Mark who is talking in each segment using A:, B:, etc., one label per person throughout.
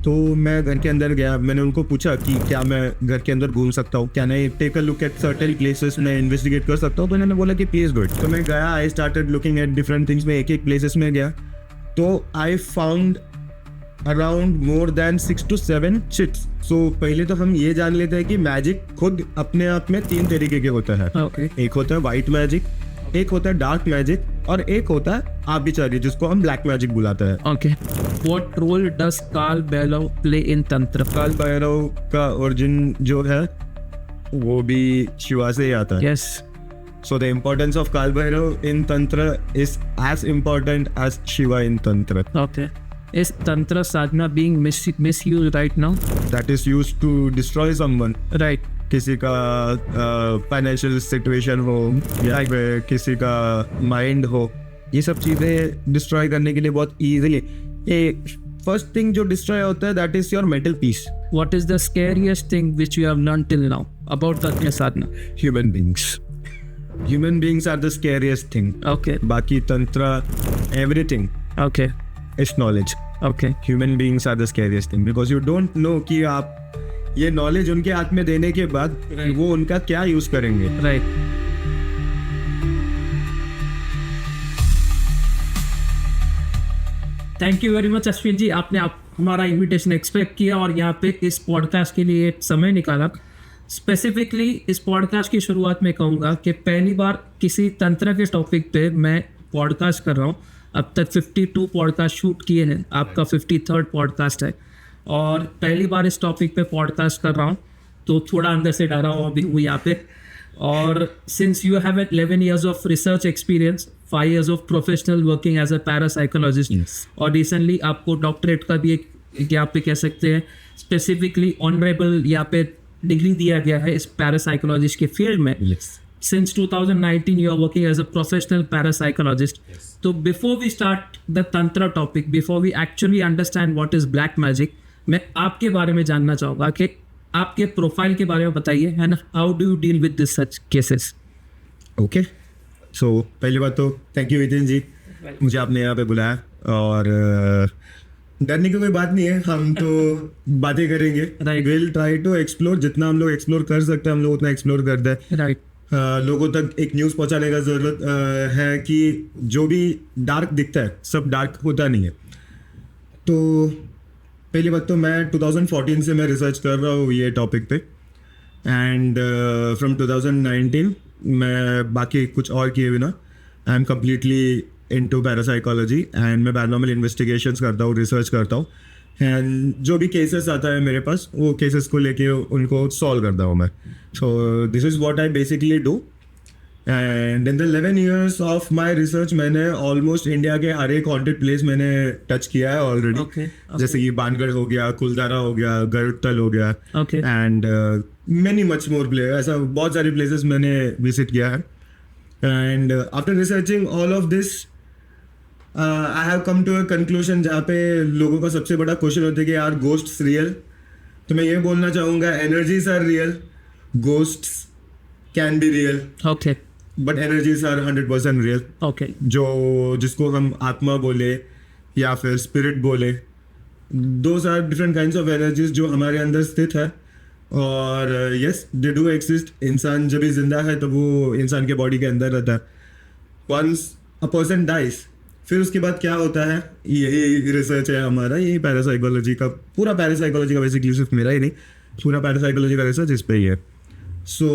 A: तो मैं घर के अंदर गया, मैंने उनको पूछा कि क्या मैं घर के अंदर घूम सकता हूँ, क्या नहीं take a look at certain places, मैं इन्वेस्टिगेट कर सकता हूँ। तो इन्होंने बोला कि प्लीज गुड। तो मैं गया, I started looking at different things, में एक एक प्लेसेस में गया, तो I found around more than 6 to 7 chits. So पहले तो हम ये जान लेते हैं कि मैजिक खुद अपने आप में 3 तरीके के होता है। एक होता है वाइट मैजिक, एक होता है डार्क मैजिक, और एक होता है आर्बिट्ररी, जिसको हम ब्लैक मैजिक बुलाते हैं।
B: Okay. What role does Kal Bhairav play in Tantra?
A: काल भैरव का ओरिजिन जो है वो भी शिवा से ही आता है।
B: Yes.
A: So the importance of Kal Bhairav in Tantra is as important as Shiva in Tantra.
B: Okay. Is Tantra sadhana being misused right now?
A: That is used to destroy someone.
B: Right.
A: किसी का financial situation हो या फिर किसी का mind हो, ये सब चीज़ें डिस्ट्रॉय करने के लिए बहुत ईजिली, ये फर्स्ट थिंग जो डिस्ट्रॉय होता है that is your mental peace.
B: What is the scariest thing which you have learned till now about Tantra sadhana?
A: Human beings are the scariest thing.
B: Okay.
A: बाकी tantra everything
B: Okay.
A: Is knowledge.
B: Okay.
A: Human beings are the scariest thing because you don't know कि आप ये knowledge उनके हाथ में देने के बाद वो उनका क्या यूज करेंगे।
B: Right. Thank you very much Ashwin ji, आपने हमारा इनविटेशन एक्सपेक्ट किया और यहाँ पे इस पॉडकास्ट के लिए समय निकाला। स्पेसिफिकली इस पॉडकास्ट की शुरुआत में कहूँगा कि पहली बार किसी तंत्र के टॉपिक पे मैं पॉडकास्ट कर रहा हूँ। अब तक 52 पॉडकास्ट शूट किए हैं, आपका 53rd पॉडकास्ट है और पहली बार इस टॉपिक पे पॉडकास्ट कर रहा हूँ, तो थोड़ा अंदर से डरा हुआ भी हूँ यहाँ पे। और since you have 11 years of research experience, 5 years of professional working as a parapsychologist, और रिसेंटली आपको डॉक्टरेट का भी एक यहाँ पे कह सकते हैं स्पेसिफिकली ऑनरेबल यहाँ पे डिग्री दिया गया है इस पैरासाइकोलॉजिस्ट के फील्ड में। Since 2019 you are working as a professional parapsychologist. So before we start the tantra topic, before we actually understand what is black magic, मैं आपके बारे में जानना चाहूँगा कि आपके प्रोफाइल के बारे में बताइए, है ना, how do you deal with this such cases?
A: Okay, so पहली बात तो थैंक यू वितिन जी, मुझे आपने यहाँ पे बुलाया, और डरने की कोई बात नहीं है, हम तो बातें करेंगे। विल ट्राई टू एक्सप्लोर, जितना हम लोग एक्सप्लोर कर सकते हैं हम लोग उतना एक्सप्लोर करते हैं।
B: राइट।
A: लोगों तक एक न्यूज़ पहुंचाने का ज़रूरत है कि जो भी डार्क दिखता है सब डार्क होता नहीं है। तो पहली बात तो मैं 2014 से मैं रिसर्च कर रहा हूँ ये टॉपिक पे, एंड फ्रॉम 2019 मैं बाकी कुछ और किए बिना I am completely into parapsychology, and मैं पैरानॉर्मल इन्वेस्टिगेशंस करता हूँ, रिसर्च करता हूँ, एंड जो भी केसेस आता है मेरे पास वो केसेस को लेके उनको सॉल्व करता हूँ मैं। So this is what I basically do, and in the 11 years of my research मैंने ऑलमोस्ट इंडिया के हर एक हॉन्टेड प्लेस मैंने टच किया है ऑलरेडी।
B: Okay.
A: जैसे कि बानगढ़ हो गया, कुलधारा हो गया, गरुड़तल हो गया,
B: Okay.
A: And many much more place, ऐसा बहुत सारे प्लेसेस मैंने विजिट किया है। And after researching all of this I have come to a conclusion जहाँ पे लोगों का सबसे बड़ा क्वेश्चन होता है कि यार गोस्ट्स रियल? तो मैं ये बोलना चाहूँगा energies are real, ghosts can be real,
B: okay,
A: but energies are 100% real.
B: Okay,
A: जो जिसको हम आत्मा बोले या फिर स्पिरिट बोले, those are different kinds of energies जो हमारे अंदर स्थित है, और यस दे डू एग्जिस्ट। इंसान जब भी जिंदा है तो वो इंसान के बॉडी के अंदर रहता है। वंस अ पर्सन डाइज, फिर उसके बाद क्या होता है, यही रिसर्च है हमारा, यही पैरासाइकोलॉजी का, पूरा पैरासाइकोलॉजी का बेसिकली, सिर्फ मेरा ही नहीं, पूरा पैरासाइकोलॉजी का रिसर्च इस पे ही है। सो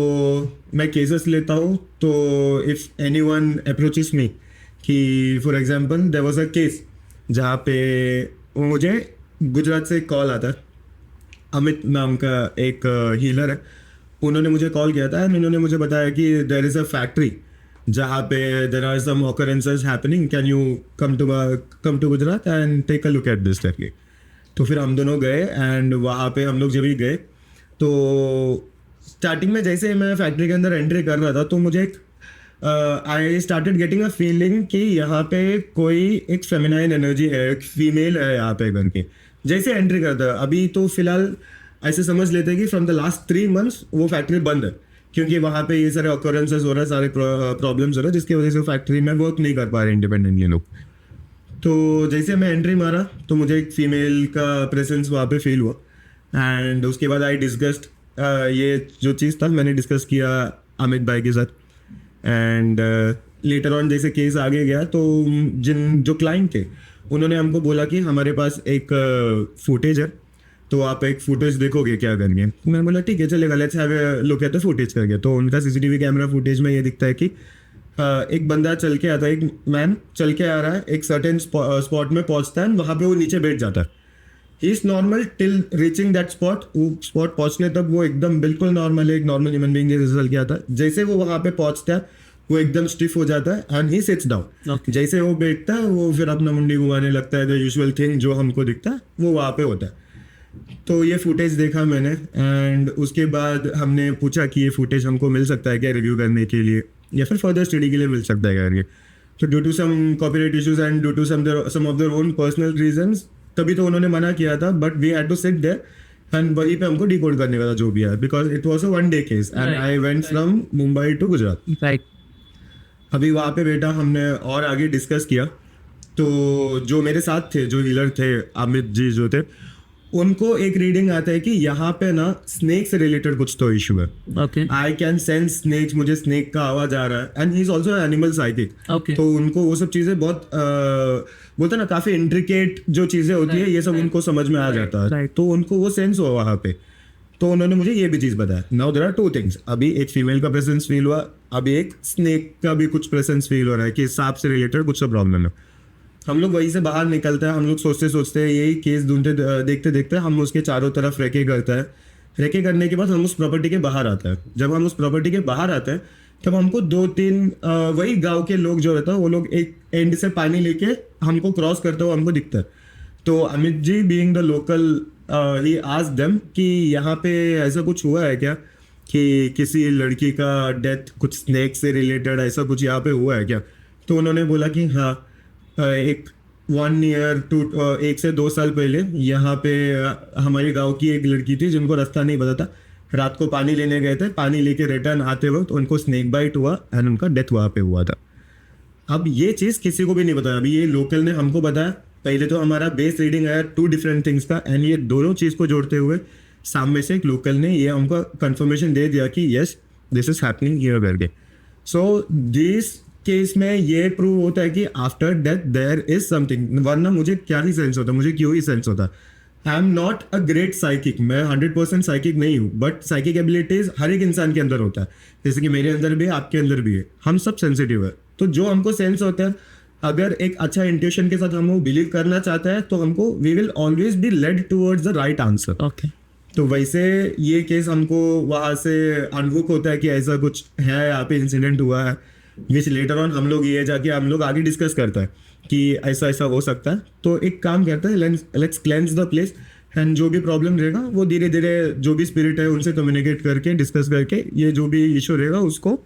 A: मैं केसेस लेता हूँ, तो if any one approaches me कि for example there was a case जहाँ पे मुझे गुजरात से एक कॉल आता है, अमित नाम का एक हीलर है, उन्होंने मुझे कॉल किया था, उन्होंने मुझे बताया कि देयर इज़ अ फैक्ट्री जहाँ पे there are some occurrences happening, can you come to Gujarat and take a look at this करके। तो फिर हम दोनों गए, एंड वहाँ पे हम लोग जब भी गए तो स्टार्टिंग में जैसे मैं फैक्ट्री के अंदर एंट्री कर रहा था तो मुझे एक I started getting a feeling कि यहाँ पे कोई एक फेमिनाइन एनर्जी है, एक फीमेल है यहाँ पे करके। जैसे एंट्री करता है, अभी तो फिलहाल ऐसे समझ लेते हैं कि फ्रॉम द लास्ट 3 months वो फैक्ट्री बंद है, क्योंकि वहाँ पे ये सारे ऑकरेंसेस हो रहे हैं, सारे प्रॉब्लम्स हो रहे हैं, जिसकी वजह से फैक्ट्री में वर्क नहीं कर पा रहे इंडिपेंडेंटली लोग। तो जैसे मैं एंट्री मारा तो मुझे एक फीमेल का प्रेजेंस वहाँ पे फील हुआ एंड उसके बाद आई डिस्कस्ड ये जो चीज़ था मैंने डिस्कस किया अमित भाई के साथ एंड लेटर ऑन जैसे केस आगे गया तो जिन जो क्लाइंट थे उन्होंने हमको बोला कि हमारे पास एक फुटेज है तो आप एक फुटेज देखोगे क्या करके। मैंने बोला ठीक है चलेगा, let's have a look at the footage करके। तो उनका सीसीटीवी कैमरा फुटेज में ये दिखता है कि एक बंदा चल के आता है, एक मैन चल के आ रहा है, एक सर्टेन स्पॉट में पहुंचता है, वहाँ पे वो नीचे बैठ जाता है। He is normal till reaching that spot. वो स्पॉट पहुंचने तक वो एकदम बिल्कुल नॉर्मल है, एक नॉर्मल ह्यूमन बीइंग जैसे चल के आता है। जैसे वो वहाँ पे पहुंचता है वो एकदम स्टिफ हो जाता है एंड ही सिट्स डाउन। जैसे वो बैठता है वो फिर अपना मुंडी घुमाने लगता है। द यूजुअल थिंग जो हमको दिखता है वो वहाँ पे होता है। तो ये फुटेज देखा मैंने एंड उसके बाद हमने पूछा कि ये फुटेज हमको मिल सकता है क्या रिव्यू करने के लिए या फिर फर्दर स्टडी के लिए मिल सकता है क्या। तो due to some copyright issues and due to some of their own personal reasons तभी तो उन्होंने मना किया था, but we had to sit there and वहीं पे हमको डिकोड करने का था जो भी है, because it was a one day case and I went from Mumbai to Gujarat.
B: Right.
A: अभी वहाँ पे बेटा हमने और आगे डिस्कस किया तो जो मेरे साथ थे, जो हीलर थे, अमित जी जो थे, उनको एक रीडिंग आता है कि यहाँ पे ना स्नेक से रिलेटेड कुछ तो इशू है।
B: Okay.
A: I can sense snakes, मुझे स्नेक का आवाज आ रहा है and he is also animal psychic.
B: Okay.
A: तो उनको वो सब चीजें बहुत बोलते ना काफी इंट्रिकेट जो चीजें होती है ये सब उनको समझ में आ जाता है। तो उनको वो सेंस हुआ वहाँ पे। तो उन्होंने मुझे ये भी चीज़ बताया। Now there are two things, अभी एक फीमेल का प्रेजेंस फील हुआ, अभी एक स्नेक का भी कुछ प्रेजेंस फील हो रहा है कि सांप से रिलेटेड कुछ प्रॉब्लम है। हम लोग वहीं से बाहर निकलते हैं, हम लोग सोचते सोचते यही केस ढूंढते देखते देखते हम उसके चारों तरफ रेके करते हैं। रेके करने के बाद हम उस प्रॉपर्टी के बाहर आते हैं। जब हम उस प्रॉपर्टी के बाहर आते हैं तब हमको 2-3 वही गांव के लोग जो रहता है वो लोग एक एंड से पानी लेके हमको क्रॉस करते हुए हमको दिखता है। तो Amit ji being the local he asked them कि यहाँ पे ऐसा कुछ हुआ है क्या कि किसी लड़की का डेथ कुछ स्नेक से रिलेटेड ऐसा कुछ यहाँ पे हुआ है क्या। तो उन्होंने बोला कि हाँ, एक 1 ईयर टू 1 से 2 साल पहले यहाँ पे हमारे गांव की एक लड़की थी जिनको रास्ता नहीं पता था। रात को पानी लेने गए थे, पानी लेके रिटर्न आते वक्त उनको स्नेक बाइट हुआ एंड उनका डेथ वहाँ पे हुआ था। अब ये चीज़ किसी को भी नहीं बताया, अभी ये लोकल ने हमको बताया। पहले तो हमारा बेस रीडिंग आया 2 डिफरेंट थिंग्स का एंड ये दोनों चीज़ को जोड़ते हुए सामने से एक लोकल ने ये हमको कंफर्मेशन दे दिया कि yes this is happening here करके। सो दिस केस में ये प्रूव होता है कि after death there is something, वरना मुझे क्या ही सेंस होता, मुझे क्यों ही सेंस होता। I am not a great psychic, मैं 100% साइकिक नहीं हूँ, बट साइकिक एबिलिटीज हर एक इंसान के अंदर होता है, जैसे कि मेरे अंदर भी है, आपके अंदर भी है, हम सब सेंसिटिव है। तो जो हमको सेंस होता है, अगर एक अच्छा इंट्यूशन के साथ हम वो बिलीव करना चाहते हैं तो हमको we will always be led towards the right answer.
B: Okay.
A: तो वैसे ये केस हमको वहाँ से अनुभव होता है कि ऐसा कुछ है, यहाँ पे इंसिडेंट हुआ है, विच लेटर ऑन हम लोग ये जाके हम लोग आगे डिस्कस करते हैं कि ऐसा ऐसा हो सकता है। तो एक काम करते हैं, let's cleanse the place and जो भी प्रॉब्लम रहेगा वो धीरे धीरे जो भी स्पिरिट है उनसे कम्युनिकेट करके डिस्कस करके ये जो भी इशू रहेगा उसको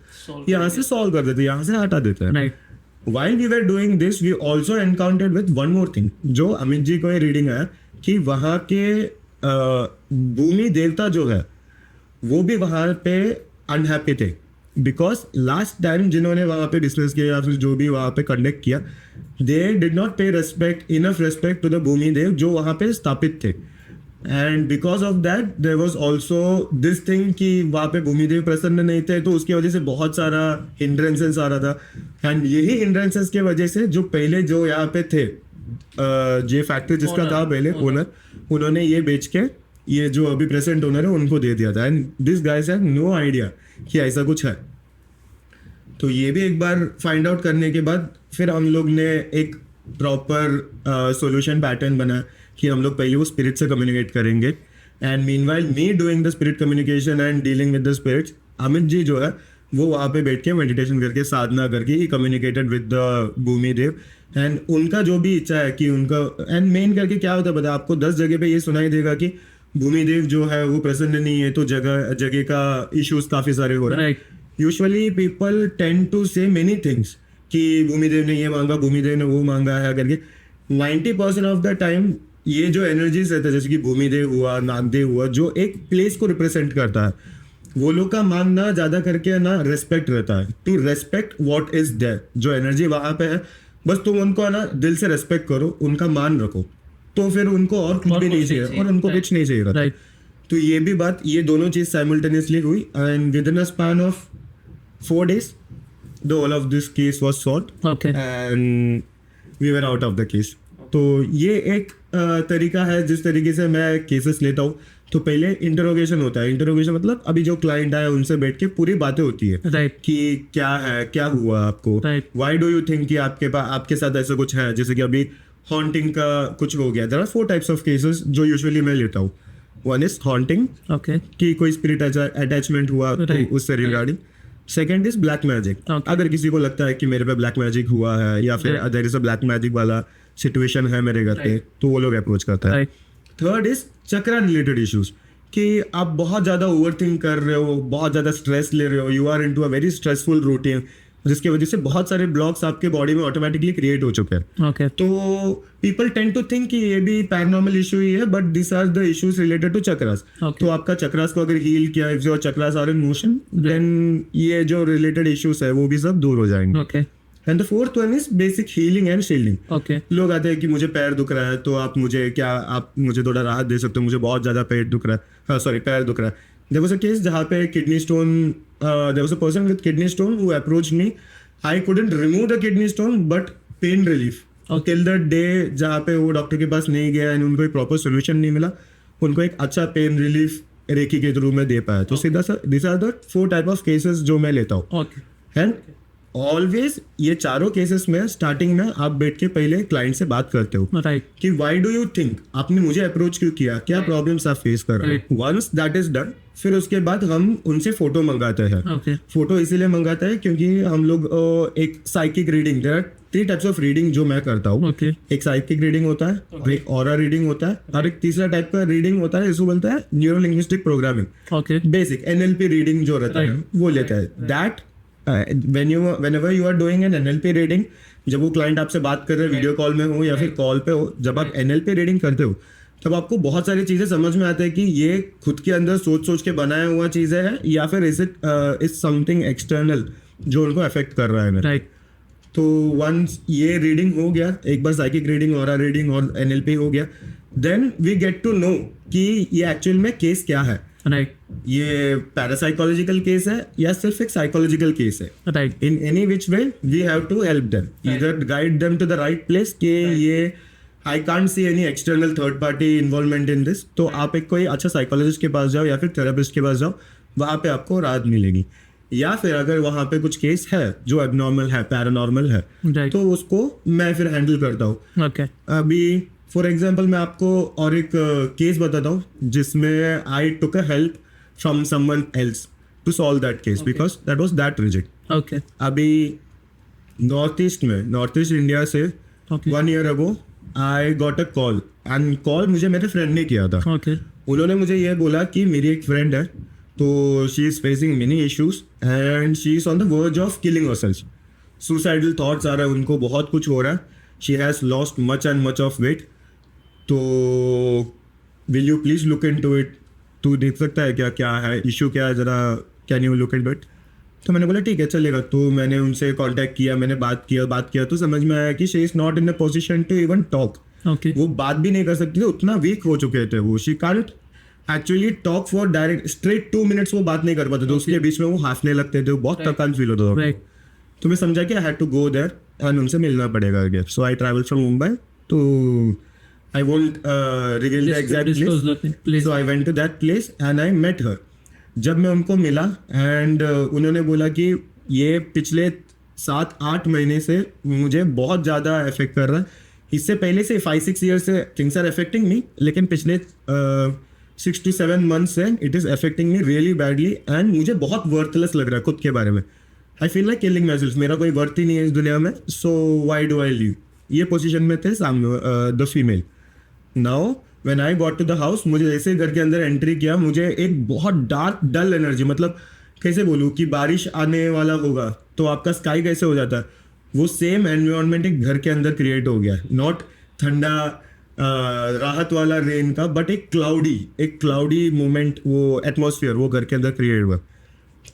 A: यहाँ से सॉल्व कर देते हैं, यहाँ से हटा देते हैं। While we were doing this, we also encountered with one more thing, जो अमित जी को ये रीडिंग आया कि वहाँ के भूमि देवता जो है वो भी वहाँ पे अनहैप्पी थे, बिकॉज लास्ट टाइम जिन्होंने वहाँ पे डिस्कस किया या फिर जो भी वहाँ पे कंडक्ट किया, they did not pay respect, enough respect to the Bhumi Dev जो वहाँ पे स्थापित थे। And because of that there was also this thing कि वहाँ पे भूमिदेव प्रसन्न नहीं थे, तो उसकी वजह से बहुत सारा हिंड्रेंसेस आ रहा था। एंड यही हिंड्रेंसेस के वजह से जो पहले जो यहाँ पे थे जे फैक्ट्री जिसका था पहले ओनर, उन्होंने ये बेच के ये जो अभी प्रेजेंट ओनर है उनको दे दिया था। And this guys have no idea कि ऐसा कुछ है। तो ये भी एक बार फाइंड आउट करने के बाद फिर हम लोग ने एक प्रॉपर सॉल्यूशन पैटर्न बनाया कि हम लोग पहले वो स्पिरिट से कम्युनिकेट करेंगे। And meanwhile me doing the spirit communication and dealing with the spirits, Amit ji जो है वो वहाँ पे बैठ के मेडिटेशन करके साधना करके ही communicated with the Bhumi Dev. And उनका जो भी इच्छा है कि उनका, एंड मेन करके क्या होता है पता है आपको, 10 जगह पे ये सुनाई देगा कि भूमि देव जो है वो प्रसन्न नहीं है, तो जगह जगह का इश्यूज काफ़ी सारे हो रहे हैं। यूजुअली पीपल टेंड टू से मेनी थिंग्स कि भूमि देव ने ये मांगा, भूमि देव ने वो मांगा है करके। 90% ऑफ द टाइम ये जो एनर्जीज रहता है, जैसे कि भूमिदेव हुआ, नागदेव हुआ, जो एक प्लेस को रिप्रेजेंट करता है, वो लोग का मांगना ज़्यादा करके ना रेस्पेक्ट रहता है, to respect what is there. जो एनर्जी वहाँ पे है बस तुम उनको ना दिल से रेस्पेक्ट करो, उनका मान रखो, तो फिर उनको और कुछ भी नहीं चाहिए और उनको कुछ नहीं चाहिए रहता।
B: राइट
A: तो ये भी बात, ये दोनों चीज साइमल्टेनियसली हुई and with in a span of 4 days the whole of this case was solved
B: okay
A: and we were out of the case. तो ये एक तरीका है जिस तरीके से मैं केसेस लेता हूँ। तो पहले इंटरोगेशन होता है। इंटरोगेशन मतलब अभी जो क्लाइंट आया उनसे बैठ के पूरी बातें होती है
B: राइट
A: कि क्या है, क्या हुआ आपको,
B: Right.
A: Why do you think कि आपके साथ ऐसा कुछ है। जैसे कि अभी हॉन्टिंग का कुछ हो गया। There are 4 types of cases जो यूजुअली मैं लेता हूँ। वन इज हॉन्टिंग,
B: ओके
A: कि कोई स्पिरिट अटैचमेंट हुआ तो
B: Right.
A: उससे regarding. Second is black magic.
B: Okay.
A: अगर किसी को लगता है कि मेरे पे ब्लैक मैजिक हुआ है या फिर
B: Right.
A: There is a black magic वाला सिचुएशन है मेरे घर पे,
B: Right.
A: तो वो लोग अप्रोच करता है।
B: Right
A: third is chakra related issues, कि आप बहुत ज़्यादा ओवरथिंक कर रहे हो, बहुत ज़्यादा स्ट्रेस ले रहे हो, you are into a very stressful routine, जिसकी वजह से बहुत सारे ब्लॉक्स आपके बॉडी में ऑटोमेटिकली क्रिएट हो चुके हैं।
B: ओके
A: तो पीपल टेंड टू थिंक कि ये भी पैरानॉर्मल इशू ही है, but this are the issues related to chakras.
B: Okay.
A: तो आपका चक्रास को अगर हील किया, if your chakras are in motion, then ये जो रिलेटेड इश्यूज है वो भी सब दूर हो जाएंगे।
B: Okay
A: and the fourth one is basic healing and shielding.
B: Okay
A: लोग आते हैं कि मुझे पैर दुख रहा है, तो आप मुझे थोड़ा राहत दे सकते हो, मुझे बहुत ज़्यादा पेट दुख रहा है, हाँ सॉरी पैर दुख रहा है। देयर वाज अ केस जहाँ पे kidney stone, there was a person with kidney stone who approached me. I couldn't remove the kidney stone but pain relief till the day जहाँ पे वो डॉक्टर के पास नहीं गया एंड उनको एक प्रॉपर सोल्यूशन नहीं मिला, उनको एक अच्छा पेन रिलीफ रेकी के थ्रू में दे पाया। तो सीधा सा this are the 4 type of cases जो मैं लेता हूँ।
B: ओके
A: एंड ऑलवेज ये चारों केसेस में स्टार्टिंग में आप बैठ के पहले क्लाइंट से बात करते हो
B: राइट
A: कि व्हाई डू यू थिंक, आपने मुझे अप्रोच क्यों किया, क्या प्रॉब्लम्स आप फेस कर रहे हो। वंस दैट इज डन, फिर उसके बाद हम उनसे फोटो मंगाते हैं।
B: ओके
A: फोटो इसीलिए मंगाते हैं क्योंकि हम लोग एक psychic reading, there are 3 types of reading जो मैं करता हूँ।
B: ओके
A: एक साइकिक रीडिंग होता है, और एक ऑरा रीडिंग होता है, और एक तीसरा टाइप का रीडिंग होता है, इसको बोलता है neuro linguistic programming.
B: Okay
A: basic NLP reading जो रहता है वो लेता है। That whenever you are doing an NLP reading, जब वो क्लाइंट आपसे बात कर रहे हैं वीडियो कॉल में हो या फिर कॉल पे हो, जब आप NLP रीडिंग करते हो तब आपको बहुत सारी चीज़ें समझ में आती है कि ये खुद के अंदर सोच सोच के बनाया हुआ चीज़ें हैं या फिर इज समथिंग एक्सटर्नल जो उनको अफेक्ट कर रहा है मेरे।
B: राइट
A: तो वंस ये रीडिंग हो गया, एक बार साइकिक रीडिंग, ऑरा रीडिंग और NLP हो गया, then we get to know कि ये एक्चुअल में केस क्या है।
B: राइट
A: ये पैरासाइकोलॉजिकल केस है या सिर्फ एक साइकोलॉजिकल केस है।
B: Right
A: in any which way we have to help them, either guide them to the right place कि ये I can't see any external third party involvement in this. तो आप एक कोई अच्छा साइकोलॉजिस्ट के पास जाओ या फिर थेरेपिस्ट के पास जाओ, वहाँ पे आपको राहत मिलेगी। या फिर अगर वहाँ पे कुछ केस है जो एबनॉर्मल है, पैरानॉर्मल है,
B: राइट
A: तो उसको मैं फिर हैंडल करता हूँ।
B: ओके
A: अभी फॉर एग्जाम्पल मैं आपको और एक केस बताता हूँ जिसमें I took a help from someone else to solve that case because that was that rigid.
B: Okay
A: अभी नॉर्थ ईस्ट इंडिया से
B: okay
A: 1 year ago I got a call, and call मुझे मेरे फ्रेंड ने किया था।
B: ओके
A: उन्होंने मुझे ये बोला कि मेरी एक फ्रेंड है, तो she is facing many issues and she is on the verge of killing herself. Suicidal thoughts आ रहे हैं उनको, बहुत कुछ हो रहा है। She has lost much and much of weight. तो will you please look into it, तू देख सकता है क्या क्या है, इशू क्या है, ज़रा can you look into it. तो मैंने बोला ठीक है चलेगा। तो मैंने उनसे कांटेक्ट किया, मैंने बात किया तो समझ में आया कि she is not in a position to even talk.
B: Okay
A: वो बात भी नहीं कर सकती थी, उतना वीक हो चुके थे वो। She can't actually talk for direct straight 2 minutes वो बात नहीं कर पाते थे। उसके बीच में वो हंसने लगते थे, बहुत थकान फील होता था।
B: राइट
A: तो मैं समझा कि I had to go there and उनसे मिलना पड़ेगा again. So I travel from Mumbai to, I won't reveal the exact place. So I went to that place and I met her. जब मैं उनको मिला एंड उन्होंने बोला कि ये पिछले 7-8 महीने से मुझे बहुत ज़्यादा इफेक्ट कर रहा है। इससे पहले से 5-6 years से थिंग्स आर अफेक्टिंग मी, लेकिन पिछले 6 to 7 months से it is affecting me really badly and मुझे बहुत वर्थलेस लग रहा है खुद के बारे में। I feel like killing myself, मेरा कोई वर्थ ही नहीं है इस दुनिया में, so why do I live. ये पोजीशन में थे सामने the female. Now when I got to the house, मुझे जैसे घर के अंदर एंट्री किया, मुझे एक बहुत डार्क डल एनर्जी, मतलब कैसे बोलूँ कि बारिश आने वाला होगा तो आपका स्काई कैसे हो जाता है, वो सेम एनवायरनमेंट एक घर के अंदर क्रिएट हो गया। नॉट ठंडा राहत वाला रेन का, बट एक क्लाउडी मोमेंट, वो एटमॉस्फेयर वो घर के अंदर क्रिएट हुआ।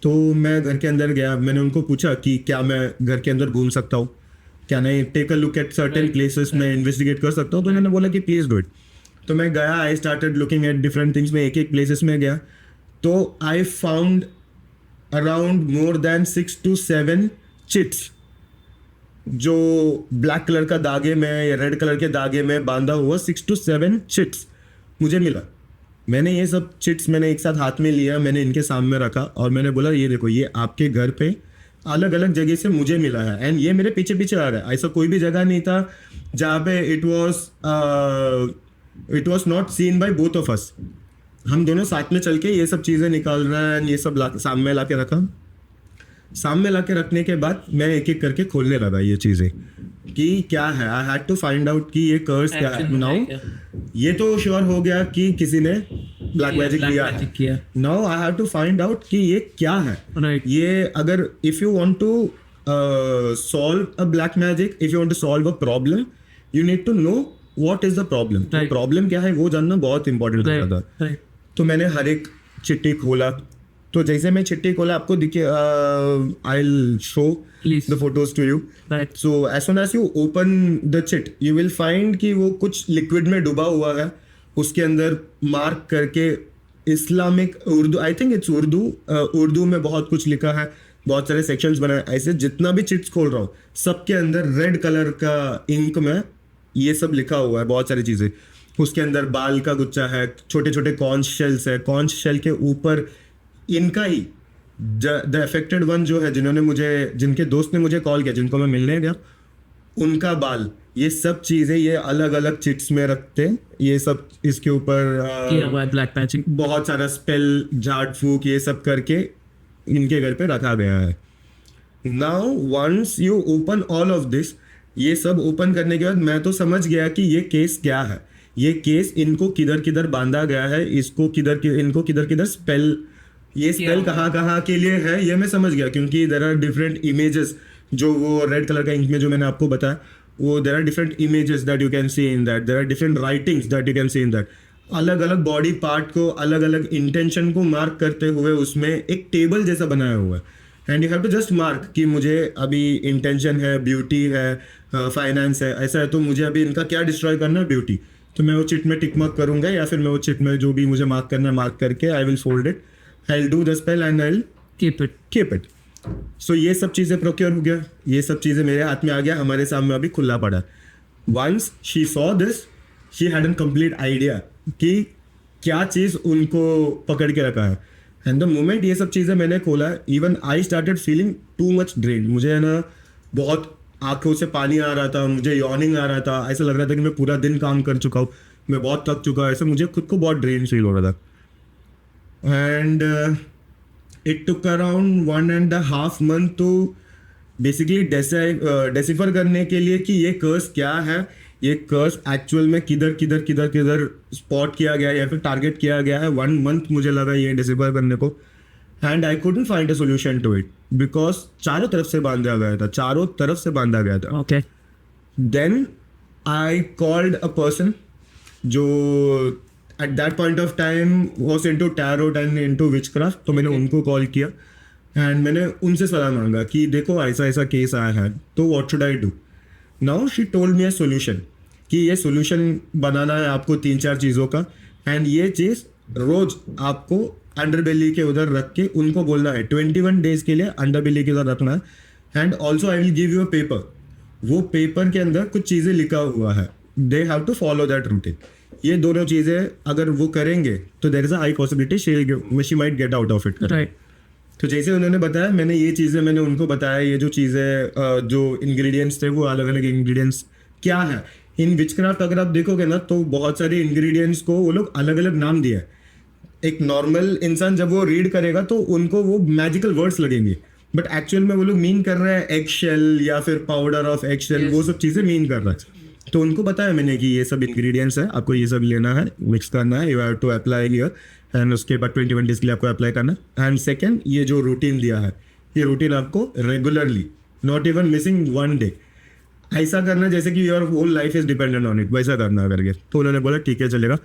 A: तो मैं घर के अंदर गया, मैंने उनको पूछा कि क्या मैं घर के अंदर घूम सकता हूँ। Can I take a look at certain places, मैं इन्वेस्टिगेट कर सकता हूँ? तो मैंने बोला कि प्लीज़ डू इट। तो मैं गया, I started looking at different things, में एक एक प्लेसेस में गया, तो I found around more than 6 to 7 chits जो ब्लैक कलर का धागे में या रेड कलर के धागे में बांधा हुआ 6 to 7 चिट्स मुझे मिला। मैंने ये सब चिट्स मैंने एक साथ हाथ में लिया, मैंने इनके सामने रखा और मैंने बोला ये देखो, ये आपके घर पे अलग अलग जगह से मुझे मिला है एंड ये मेरे पीछे पीछे आ रहा है। ऐसा कोई भी जगह नहीं था जहाँ पे it was not seen by both of us. हम दोनों साथ में चल के ये सब चीज़ें निकाल रहे हैं, ये सब सामने ला के रखा। सामने ला के रखने के बाद मैं एक एक करके खोलने लगा ये चीज़ें कि क्या है। I had to find out कि ये कर्स क्या है। नाउ ये तो श्योर हो गया कि किसी ने ब्लैक मैजिक किया। Now I have to find out कि ये क्या है।
B: Right.
A: ये अगर if you want to solve a black magic, if you want to solve a problem, you need to know what is the problem.
B: Right.
A: Problem क्या है वो जानना बहुत इंपॉर्टेंट होता था।
B: Right.
A: तो मैंने हर एक चिट्ठी खोला। तो जैसे मैं चिट्ठी खोला आपको दिखे, I will show
B: Please.
A: The photos to you.
B: Right.
A: So as soon as you open the chit you will find कि वो कुछ लिक्विड में डूबा हुआ है। उसके अंदर मार्क करके Islamic Urdu, I think it's Urdu, Urdu में बहुत कुछ लिखा है, बहुत सारे सेक्शंस बनाए। ऐसे जितना भी चिट्स खोल रहा हूँ सबके अंदर रेड कलर का इंक में ये सब लिखा हुआ है, बहुत सारी चीज़ें। उसके अंदर बाल का गुच्छा है, छोटे छोटे कॉन्च शेल्स है, कॉन्च शेल के ऊपर इनका ही द अफेक्टेड वन जो है, जिन्होंने मुझे, जिनके दोस्त ने मुझे कॉल किया, जिनको मैं मिलने गया, उनका बाल, ये सब चीज़ें ये अलग अलग चिट्स में रखते हैं। ये सब इसके ऊपर
B: किया हुआ है ब्लैक मैजिक।
A: बहुत सारा स्पेल, झाड़ फूक, ये सब करके इनके घर पे रखा गया है। Now once you open all of this, ये सब ओपन करने के बाद मैं तो समझ गया कि ये केस क्या है। ये केस इनको किधर किधर बांधा गया है, इसको इनको किधर किधर स्पेल, ये स्पेल कहाँ कहाँ के लिए है ये मैं समझ गया। क्योंकि देयर आर डिफरेंट इमेजेस, जो वो रेड कलर का इंक में जो मैंने आपको बताया, वो there are different images that you can see in that, there are different writings that you can see in that. अलग अलग बॉडी पार्ट को, अलग अलग इंटेंशन को मार्क करते हुए उसमें एक टेबल जैसा बनाया हुआ है। And you have to just mark कि मुझे अभी इंटेंशन है, ब्यूटी है, फाइनेंस है, ऐसा है, तो मुझे अभी इनका क्या डिस्ट्रॉय करना है, ब्यूटी। तो मैं वो चिट में टिक मार्क करूँगा, या फिर मैं वो चिट में जो भी मुझे मार्क करना है मार्क करके I will fold it, I will do the spell and I will keep it. So ये सब चीज़ें प्रोक्योर हो गया, ये सब चीज़ें मेरे हाथ में आ गया, हमारे सामने अभी खुला पड़ा। Once she saw this, she had an complete idea कि क्या चीज़ उनको पकड़ के रखा है। एंड द मोमेंट ये सब चीज़ें मैंने खोला, even I started feeling too much drain. मुझे है ना बहुत आंखों से पानी आ रहा था, मुझे यॉर्निंग आ रहा था, ऐसा लग रहा था कि मैं पूरा दिन काम कर चुका हूँ, मैं बहुत थक चुका हूँ, ऐसे मुझे खुद को बहुत ड्रेन फील हो रहा था। And it took around 1.5 month to basically decipher करने के लिए कि ये कर्स क्या है, ये कर्स एक्चुअल में किधर किधर किधर किधर स्पॉट किया गया है या फिर टारगेट किया गया है। 1 month मुझे लगा ये डेसिफर करने को, and I couldn't find a solution to it because चारों तरफ से बांधा गया था, चारों तरफ से बांधा गया था।
B: Okay.
A: Then I called a person जो at that point of time was into tarot and into witchcraft. तो मैंने उनको कॉल किया एंड मैंने उनसे सलाह मांगा कि देखो ऐसा ऐसा केस आया है, तो what should I do. Now she told me a solution कि ये सोल्यूशन बनाना है आपको 3-4 चीज़ों का, एंड ये चीज़ रोज आपको अंडरबेली के उधर रख के उनको बोलना है 21 days के लिए अंडरबेली के उधर रखना है। And also I will give you a paper, वो पेपर के अंदर कुछ चीज़ें लिखा हुआ है, they have to follow that routine. ये दोनों चीज़ें अगर वो करेंगे तो there is a high possibility she might get out of it.
B: Right.
A: तो जैसे उन्होंने बताया, मैंने ये चीज़ें मैंने उनको बताया, ये जो चीज़ें जो इंग्रेडिएंट्स थे वो अलग अलग इंग्रेडिएंट्स क्या है। इन विचक्राफ्ट अगर आप देखोगे ना तो बहुत सारे इंग्रेडिएंट्स को वो लोग अलग अलग नाम दिया है। एक नॉर्मल इंसान जब वो रीड करेगा तो उनको वो मैजिकल वर्ड्स लगेंगे, बट एक्चुअल में वो लोग मीन कर रहे हैं एग शेल या फिर पाउडर ऑफ एग शेल, वो सब चीज़ें मीन कर रहा है। तो उनको बताया मैंने कि ये सब इंग्रेडिएंट्स है, आपको ये सब लेना है, मिक्स करना है, you have to apply here, and उसके बाद 21 days के लिए आपको अप्लाई करना है। एंड सेकेंड, ये जो रूटीन दिया है, ये रूटीन आपको regularly, not even missing 1 day, ऐसा करना जैसे कि your whole life is dependent on it, वैसा करना करके। तो उन्होंने बोला ठीक है चलेगा।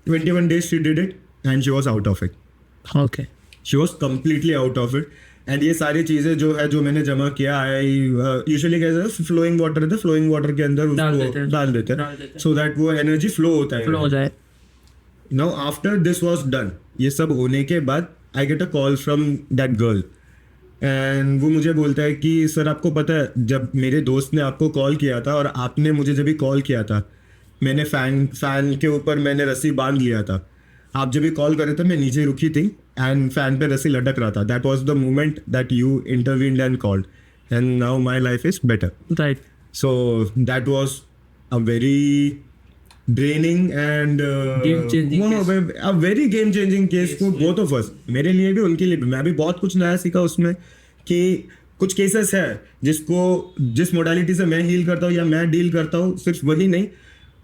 A: 21 days she did it and she was out of it.
B: Okay.
A: She was completely out of it. And ये सारी चीज़ें जो है जो मैंने जमा किया है, यूजुअली कैसे है, फ्लोइंग वाटर है, फ्लोइंग वाटर के अंदर उसको डाल देते हैं सो दैट वो एनर्जी फ्लो होता है.
B: फ्लो हो जाए.
A: Now after this was done, ये सब होने के बाद I get a call from that girl. And वो मुझे बोलता है कि सर आपको पता है जब मेरे दोस्त ने आपको कॉल किया था और आपने मुझे जब भी कॉल किया था, मैंने फैन के ऊपर मैंने रस्सी बांध लिया था. आप जब भी कॉल कर रहे थे मैं नीचे रुकी थी एंड फैन पे रस्सी लटक रहा था. That was the moment that you intervened and called and now my life is better.
B: Right.
A: So that was a very draining and
B: Game-changing
A: a very game changing case for both of us. मेरे लिए भी उनके लिए भी. मैं भी बहुत कुछ नया सीखा उसमें कि कुछ केसेस है जिस मोडालिटी से मैं हील करता हूँ या मैं डील करता हूँ, सिर्फ वही नहीं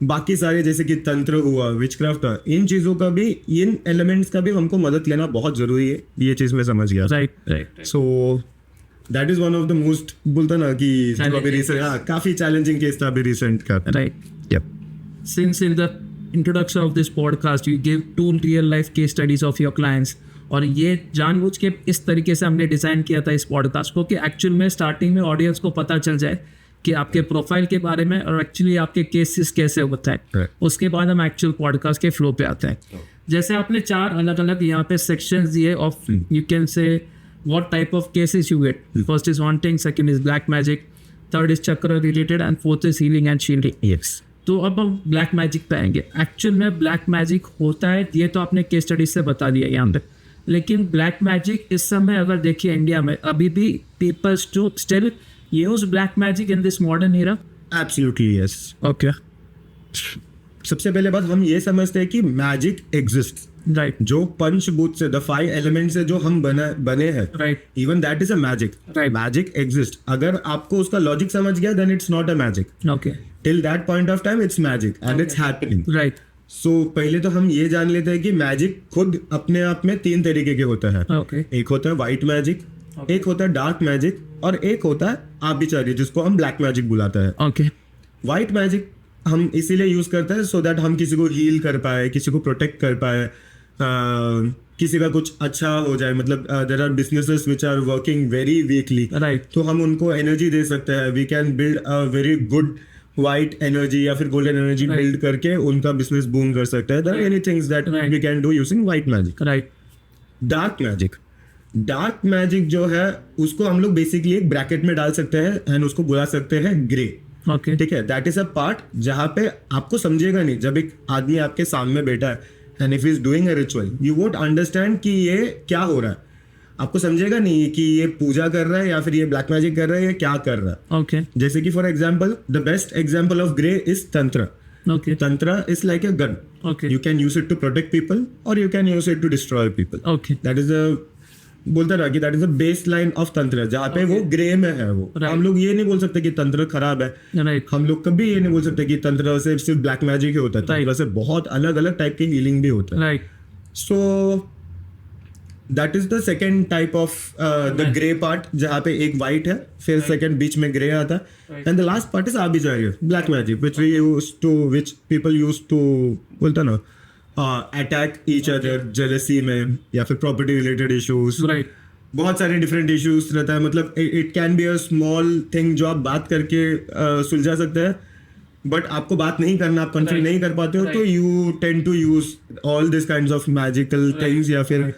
A: बाकी सारे जैसे कि तंत्र हुआ, विचक्राफ्ट हुआ, इन चीज़ों का भी, इन एलिमेंट्स का भी हमको मदद लेना बहुत ज़रूरी है. ये चीज़ मैं समझ गया.
B: Right.
A: So that is one of the most, बोलता ना कि जो अभी रिसेंट, हाँ काफी चैलेंजिंग केस था अभी रिसेंट का.
B: Right.
A: Yep.
B: Since in the introduction of this podcast you give 2 real life case studies of your clients, और ये जानबूझ के इस तरीके से हमने डिज़ाइन किया था इस पॉडकास्ट को कि एक्चुअल में स्टार्टिंग में ऑडियंस को पता चल जाए कि आपके प्रोफाइल के बारे में और एक्चुअली आपके केसेस कैसे होता है.
A: Right.
B: उसके बाद हम एक्चुअल पॉडकास्ट के फ्लो पे आते हैं. जैसे आपने 4 अलग अलग यहाँ पे सेक्शंस दिए ऑफ, यू कैन से what type of cases you get. First is haunting, second is black magic, third is chakra related and fourth is healing and shielding.
A: Yes.
B: तो अब हम ब्लैक मैजिक पे आएंगे. एक्चुअल में black magic होता है ये तो आपने केस स्टडी से बता दिया यहाँ पे, लेकिन ब्लैक मैजिक इस समय अगर देखिए इंडिया में अभी भी people still use black magic in this modern era.
A: Absolutely yes.
B: Okay.
A: सबसे पहले बात हम ये समझते हैं कि मैजिक एग्जिस्ट.
B: राइट.
A: जो पंचभूत से, द 5 एलिमेंट से जो हम बने हैं,
B: right.
A: Even that is a magic.
B: Right.
A: Magic exist. अगर आपको उसका लॉजिक समझ गया then it's not a magic.
B: Okay.
A: Till that point of time it's magic and it's happening.
B: Right.
A: So पहले तो हम ये जान लेते हैं कि मैजिक खुद अपने आप में 3 तरीके के होते हैं.
B: ओके.
A: एक होता है व्हाइट मैजिक, एक होता है डार्क मैजिक और एक होता है आर्बिट्ररी जिसको हम ब्लैक मैजिक बुलाते हैं.
B: ओके.
A: व्हाइट मैजिक हम इसीलिए यूज करते हैं सो दैट हम किसी को हील कर पाए, किसी को प्रोटेक्ट कर पाए, किसी का कुछ अच्छा हो जाए. मतलब there are businesses which are working very weakly,
B: right.
A: तो हम उनको एनर्जी दे सकते हैं. We can build a very good white energy या फिर गोल्डन एनर्जी
B: Right.
A: बिल्ड करके उनका बिजनेस बूम कर सकते हैं. There are many things that
B: Right.
A: We can do using white magic.
B: Right.
A: Dark magic जो है उसको हम लोग बेसिकली एक ब्रैकेट में डाल सकते हैं एंड उसको बुला सकते हैं ग्रे.
B: ओके.
A: ठीक है. दैट इज अ पार्ट जहाँ पे आपको समझेगा नहीं. जब एक आदमी आपके सामने बैठा है and if is doing a ritual you won't understand कि ये क्या हो रहा है. आपको समझेगा नहीं कि ये पूजा कर रहा है या फिर ये ब्लैक मैजिक कर रहा है, ये क्या कर रहा है.
B: ओके.
A: जैसे कि for example the best example of grey is तंत्र.
B: Okay.
A: Tantra is like a gun.
B: Okay.
A: You can use it to protect people or you can use it to destroy people.
B: Okay.
A: That is a बोलता रहा कि that is the base line of तंत्र जहाँ पे वो grey में है वो.
B: Right.
A: हम लोग ये नहीं बोल सकते कि तंत्र खराब है.
B: राइट.
A: हम लोग कभी ये नहीं बोल सकते कि तंत्र से सिर्फ ब्लैक मैजिक ही होता है.
B: Right.
A: तंत्र से बहुत अलग अलग टाइप की हीलिंग भी होता है.
B: Right.
A: So that is the second type of the grey part जहाँ पे एक वाइट है, फिर सेकेंड बीच में ग्रे आता है and the last part is arbitrary black magic which people use to बोलता ना अटैक ईच अदर जेलसी में या फिर प्रॉपर्टी रिलेटेड इश्यूज.
B: राइट.
A: बहुत सारे डिफरेंट इश्यूज रहता है. मतलब it can be a small thing जो आप बात करके सुलझा सकते हैं, बट आपको बात नहीं करना, आप कंट्रोल
B: Right.
A: नहीं कर पाते हो तो
B: Right.
A: You tend to use all this kinds of magical things या फिर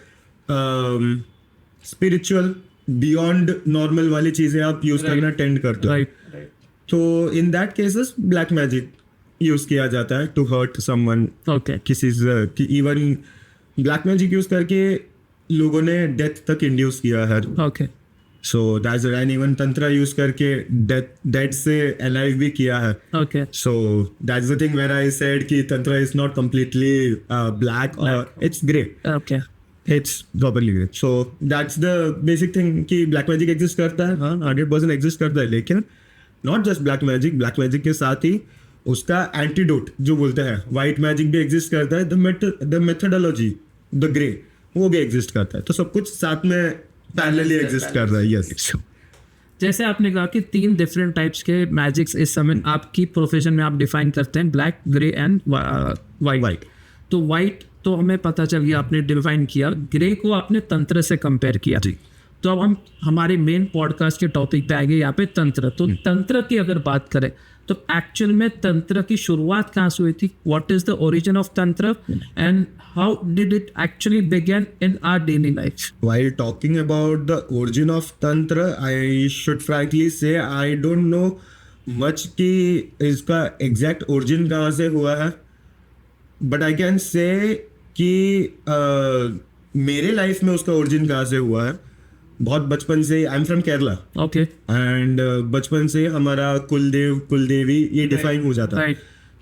A: स्पिरिचुअल बियॉन्ड नॉर्मल वाली चीजें आप यूज
B: Right.
A: करना टेंड करते हो.
B: राइट.
A: तो in that cases black magic use किया जाता है टू हर्ट समवन.
B: ओके.
A: किसी इवन ब्लैक मैजिक यूज करके लोगों ने डेथ तक इंड्यूस किया है.
B: Okay.
A: So that's and even तंत्र यूज करके डेथ से अलाइव भी किया है.
B: Okay.
A: So that's the thing where I said कि tantra is not completely black or it's grey.
B: Okay.
A: It's properly grey. So that's the basic thing कि black magic exist करता है. हाँ 100% exist करता है, लेकिन not just black magic के साथ ही उसका antidote जो बोलते हैं white magic भी exist करता है. The methodology, the grey वो भी exist करता है. तो सब कुछ साथ में parallelly exist कर रहा है. Yes.
B: जैसे आपने कहा कि 3 डिफरेंट टाइप्स के मैजिक्स इस समय आपकी प्रोफेशन में आप डिफाइन करते हैं, black, grey and white.
A: White.
B: तो वाइट तो हमें पता चल गया आपने डिफाइन किया, ग्रे को आपने तंत्र से कंपेयर किया।
A: जी।
B: तो अब हम हमारे मेन पॉडकास्ट के टॉपिक पे आ गए, यहाँ पे तंत्र। तो तंत्र की अगर बात करें तो एक्चुअल में तंत्र की शुरुआत कहाँ से हुई थी? What is the origin of tantra and how did it actually begin in our daily life?
A: While talking about the origin of Tantra, I should frankly say I don't know much कि इसका exact origin कहाँ से हुआ है, but I can say कि मेरे life में उसका origin कहाँ से हुआ है। बहुत बचपन से, I am from Kerala
B: okay,
A: and बचपन से हमारा कुलदेव कुलदेवी ये डिफाइन हो जाता है।
B: राइट,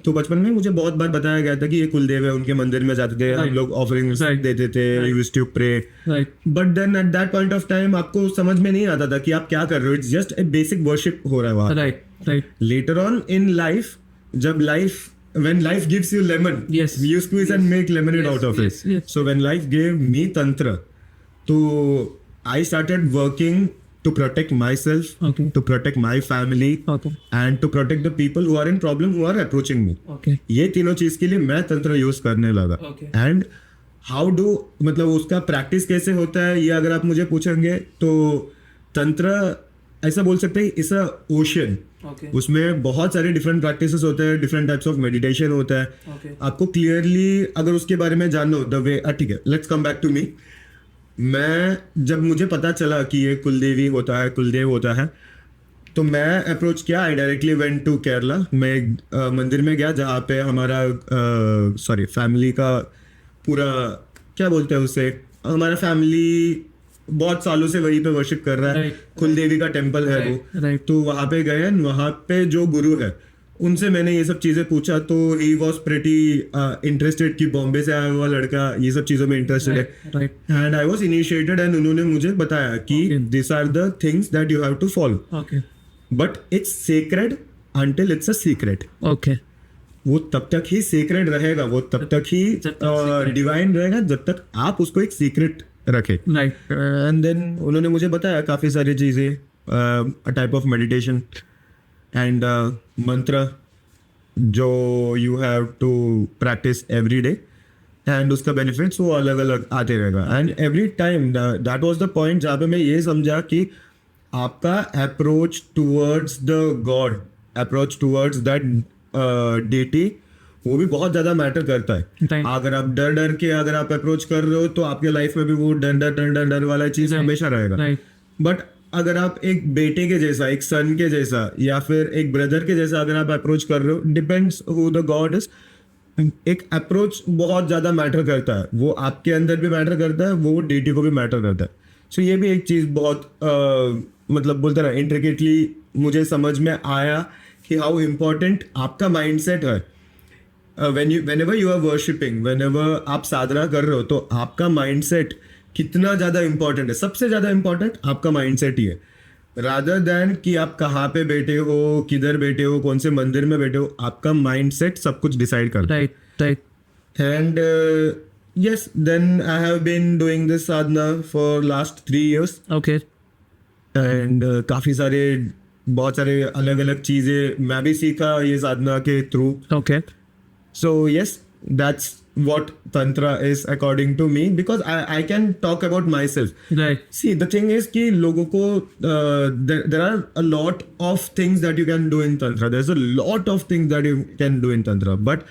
A: तो बचपन में मुझे बहुत बार बताया गया था कि ये कुलदेव है, उनके मंदिर में जाते थे, हम लोग ऑफरिंग्स देते थे, used to pray.
B: Right,
A: but then at that point of time आपको समझ में नहीं आता था कि आप क्या कर रहे हो, it's just a basic worship हो रहा है वहाँ।
B: Right, right,
A: later on in life, जब life when life gives you lemon,
B: Yes.
A: you squeeze and make lemonade out of
B: yes,
A: it.
B: yes.
A: So when life gave me tantra, so I started working to protect myself,
B: Okay.
A: to protect my family,
B: okay,
A: and to protect the people who are in problem, who are approaching me.
B: Okay,
A: ये तीनों चीज के लिए मैं तंत्र use करने लगा।
B: Okay.
A: And how do, मतलब उसका प्रैक्टिस कैसे होता है, ये अगर आप मुझे पूछेंगे तो तंत्र ऐसा बोल सकते हैं, इट्स अ ओशन।
B: ओके,
A: उसमें बहुत सारे डिफरेंट प्रैक्टिसेस होते हैं, डिफरेंट टाइप्स ऑफ मेडिटेशन होता है।
B: ओके,
A: आपको क्लियरली अगर उसके बारे में जानना हो द वे, ठीक है, let's come back to me. मैं जब मुझे पता चला कि ये कुलदेवी होता है, कुलदेव होता है, तो मैं अप्रोच किया, I directly went to Kerala. मैं एक मंदिर में गया जहाँ पे हमारा फैमिली का पूरा, क्या बोलते हैं उसे, हमारा फैमिली बहुत सालों से वहीं पे वर्शिप कर रहा है।
B: Right.
A: कुलदेवी का टेम्पल है वो।
B: राइट,
A: तो वहाँ पे गए, वहाँ पे जो गुरु है उनसे मैंने ये सब चीज़ें पूछा, तो ही वॉज प्रेटी इंटरेस्टेड कि बॉम्बे से आया हुआ लड़का ये सब चीज़ों में इंटरेस्टेड है।
B: Right,
A: and I was initiated, एंड उन्होंने मुझे बताया कि this are the things that you have to follow,
B: okay,
A: but it's secret until it's a secret.
B: Okay,
A: वो तब तक ही सीक्रेट रहेगा, वो तब तक ही
B: जब तक secret
A: डिवाइन रहेगा, जब तक आप उसको एक सीक्रेट रखें।
B: राइट,
A: एंड देन उन्होंने मुझे बताया काफ़ी सारी चीज़ें, a type of meditation and mantra जो you have to practice every day, and उसका बेनिफिट्स वो अलग अलग आते रहेगा। And every time that was the point जहाँ पे मैं ये समझा कि आपका approach towards the god, approach towards that deity, वो भी बहुत ज़्यादा मैटर करता है।
B: Right.
A: अगर आप डर डर के अगर आप अप्रोच कर रहे हो तो आपके लाइफ में भी वो डर वाला चीज़ हमेशा रहेगा।
B: राइट,
A: बट अगर आप एक बेटे के जैसा, एक सन के जैसा, या फिर एक ब्रदर के जैसा अगर आप अप्रोच कर रहे हो, depends who the God is, एक अप्रोच बहुत ज़्यादा मैटर करता है। वो आपके अंदर भी मैटर करता है, वो डेटी को भी मैटर करता है। सो ये भी एक चीज़ बहुत मतलब बोलते ना इंट्रिकेटली मुझे समझ में आया कि हाउ इम्पोर्टेंट आपका माइंडसेट है। whenever you are worshipping, whenever आप साधना कर रहे हो, तो आपका माइंडसेट कितना ज़्यादा इंपॉर्टेंट है। सबसे ज़्यादा इंपॉर्टेंट आपका माइंडसेट ही है, रादर देन कि आप कहाँ पे बैठे हो, किधर बैठे हो, कौन से मंदिर में बैठे हो। आपका माइंडसेट सब कुछ डिसाइड करता है।
B: Right, right,
A: and yes, then I have been doing this sadhana for last 3 years,
B: okay,
A: and काफ़ी सारे बहुत सारे अलग अलग चीज़ें मैं भी सीखा ये साधना के through.
B: Okay,
A: So yes, that's what Tantra is according to me, because I can talk about myself.
B: Right,
A: See, the thing is कि लोगों को there are a lot of things that you can do in Tantra. There's a lot of things that you can do in Tantra. But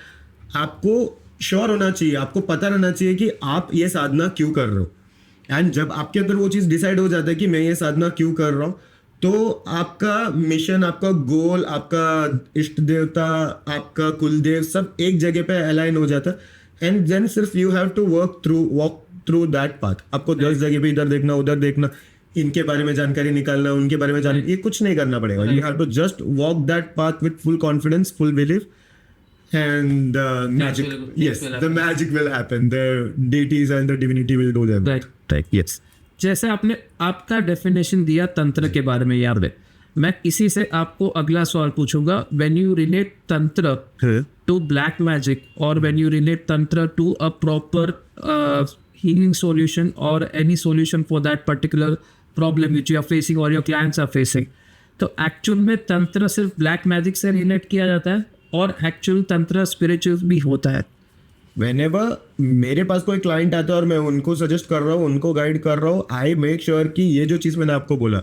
A: आपको sure होना चाहिए, आपको पता रहना चाहिए कि आप ये साधना क्यों कर रहे हो। एंड जब आपके अंदर वो चीज़ डिसाइड हो जाता है कि मैं ये साधना क्यों कर रहा हूँ, तो आपका मिशन, आपका गोल, आपका इष्ट देवता, आपका कुलदेव सब एक जगह पे अलाइन हो जाता है। एंड देन सिर्फ you have to walk through that path. आपको 10 जगह पे इधर देखना, उधर देखना, इनके बारे में जानकारी निकालना, उनके बारे में जानकारी, ये कुछ नहीं करना पड़ेगा। You have to just walk that path with full confidence, full believe, and magic, yes, the magic will happen. The deities and the divinity will do their work.
B: Right.
A: Yes.
B: जैसे आपने आपका डेफिनेशन दिया तंत्र के बारे में, याद है, मैं इसी से आपको अगला सवाल पूछूंगा। When you relate tantra to black magic, और when you relate tantra to a proper healing solution or any solution for that particular problem which you are facing or your clients are facing, तो एक्चुअल में तंत्र सिर्फ black magic से relate किया जाता है और एक्चुअल तंत्र स्पिरिचुअल भी होता है?
A: whenever मेरे पास कोई क्लाइंट आता है और मैं उनको सजेस्ट कर रहा हूँ, उनको गाइड कर रहा हूँ, आई मेक श्योर कि ये जो चीज़ मैंने आपको बोला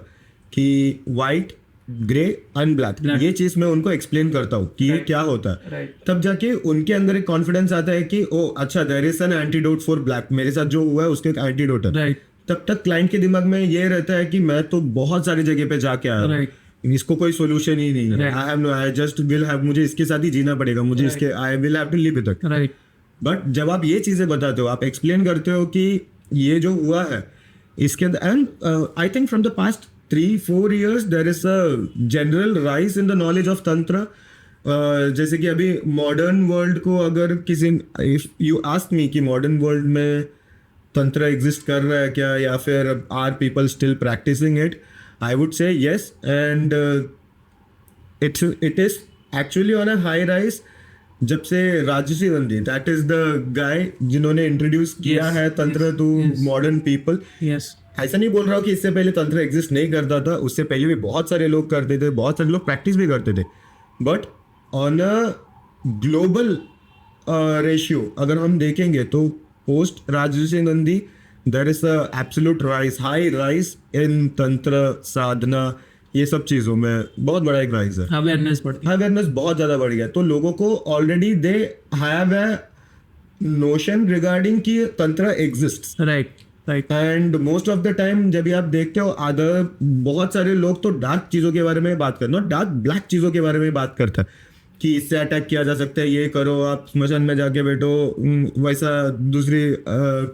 A: कि वाइट, ग्रे एंड ब्लैक, ये चीज़ मैं उनको एक्सप्लेन करता हूँ कि ये क्या होता है।
B: राइट
A: तब जाके उनके अंदर एक कॉन्फिडेंस आता है कि ओ अच्छा, there is an antidote for black, मेरे साथ जो हुआ है उसके एक एंटीडोट है।
B: राइट
A: तब तक क्लाइंट के दिमाग में ये रहता है कि मैं तो बहुत सारी जगह पे जाके आया हूँ,
B: राइट
A: इसको कोई सोल्यूशन ही नहीं है,
B: Right.
A: I have no, I just will have, मुझे इसके साथ ही जीना पड़ेगा, मुझे इसके, I will have to live with it.
B: Right
A: but जब आप ये चीज़ें बताते हो, आप एक्सप्लेन करते हो कि ये जो हुआ है इसके अंदर, and I think from the past 3-4 years there is a general rise in the knowledge of tantra. जैसे कि अभी मॉडर्न वर्ल्ड को अगर किसी, इफ यू आस्क मी कि मॉडर्न वर्ल्ड में तंत्र एग्जिस्ट कर रहा है क्या, या फिर are people still practising it, I would say yes, and it is actually on a high rise. जब से Rajarshi Nandi, that is the guy जिन्होंने इंट्रोड्यूस किया
B: Yes,
A: है तंत्र टू मॉडर्न पीपल।
B: यस
A: ऐसा नहीं बोल रहा हूँ कि इससे पहले तंत्र एग्जिस्ट नहीं करता था, उससे पहले भी बहुत सारे लोग करते थे, बहुत सारे लोग प्रैक्टिस भी करते थे, but on a global ratio अगर हम देखेंगे तो post Rajarshi Nandi there is a absolute rise, high rise in tantra sadhana, ये सब चीज़ों में बहुत बड़ा एक राइज है।
B: अवेयरनेस बढ़ती
A: अवेयरनेस बहुत ज़्यादा बढ़ गया, तो लोगों को already they have a notion regarding कि तंत्र exists.
B: Right right
A: and most of the time जब भी आप देखते हो, अदर बहुत सारे लोग तो डार्क चीज़ों के बारे में बात करते हैं, डार्क ब्लैक चीज़ों के बारे में बात करता है कि इससे अटैक किया जा सकता है, ये करो, आप स्मशान में जाके बैठो, वैसा दूसरी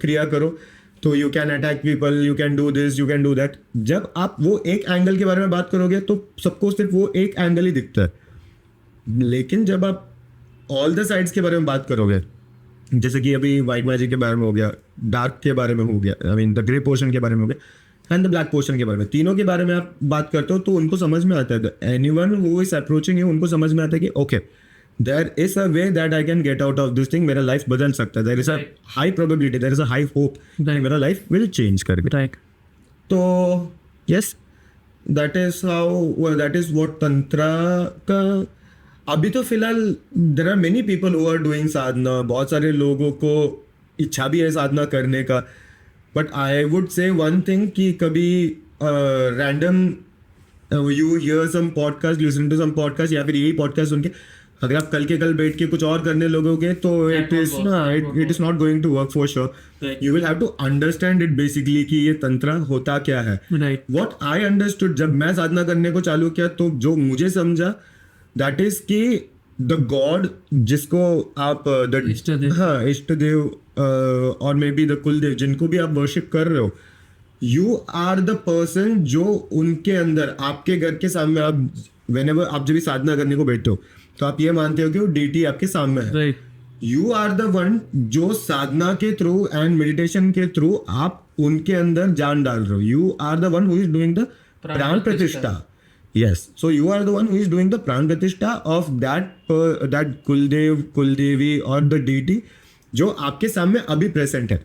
A: क्रिया करो तो you can attack people, you can do this, you can do that. जब आप वो एक एंगल के बारे में बात करोगे तो सबको सिर्फ वो एक एंगल ही दिखता है, लेकिन जब आप ऑल द साइड्स के बारे में बात करोगे, जैसे कि अभी वाइट मैजिक के बारे में हो गया, डार्क के बारे में हो गया, I mean the grey portion के बारे में हो गया, एंड द ब्लैक पोर्शन के बारे में, तीनों के बारे में आप बात करते हो तो उनको समझ में आता है, anyone who is approaching you, उनको समझ में आता है कि okay there is a way that I can get out of this thing, मेरा लाइफ बदल सकता है, there is a high probability, there is a high hope मेरा लाइफ विल चेंज करके।
B: राइट
A: तो yes, that is how, that is what tantra का अभी तो फिलहाल there are many people who are doing साधना, बहुत सारे लोगों को इच्छा भी है साधना करने का, but I would say one thing कि कभी random you hear some podcast, listen to some podcast, या फिर यही पॉडकास्ट सुन के अगर आप कल के कल बैठ के कुछ और करने लगोगे तो it is not going to work for sure. You will have to understand it basically कि ये तंत्र होता क्या है।
B: राइट
A: व्हाट आई अंडरस्टूड जब मैं साधना करने को चालू किया, तो जो मुझे समझा दैट इज कि द गॉड जिसको आप
B: इष्टदेव।
A: हाँ इष्ट देव और मे बी द कुलदेव जिनको भी आप वर्शिप कर रहे हो, यू आर द पर्सन जो उनके अंदर आपके घर के सामने, आप व्हेनेवर आप जब भी साधना करने को बैठते हो तो आप ये मानते हो कि वो डीटी आपके सामने है।
B: Right
A: you are the one जो साधना के थ्रू एंड मेडिटेशन के थ्रू आप उनके अंदर जान डाल रहे हो। You are the one who is doing the pran pratishtha. Yes, so you are the one who is doing the pran pratishtha of that कुलदेव, कुलदेवी और द डीटी जो आपके सामने अभी प्रेजेंट है।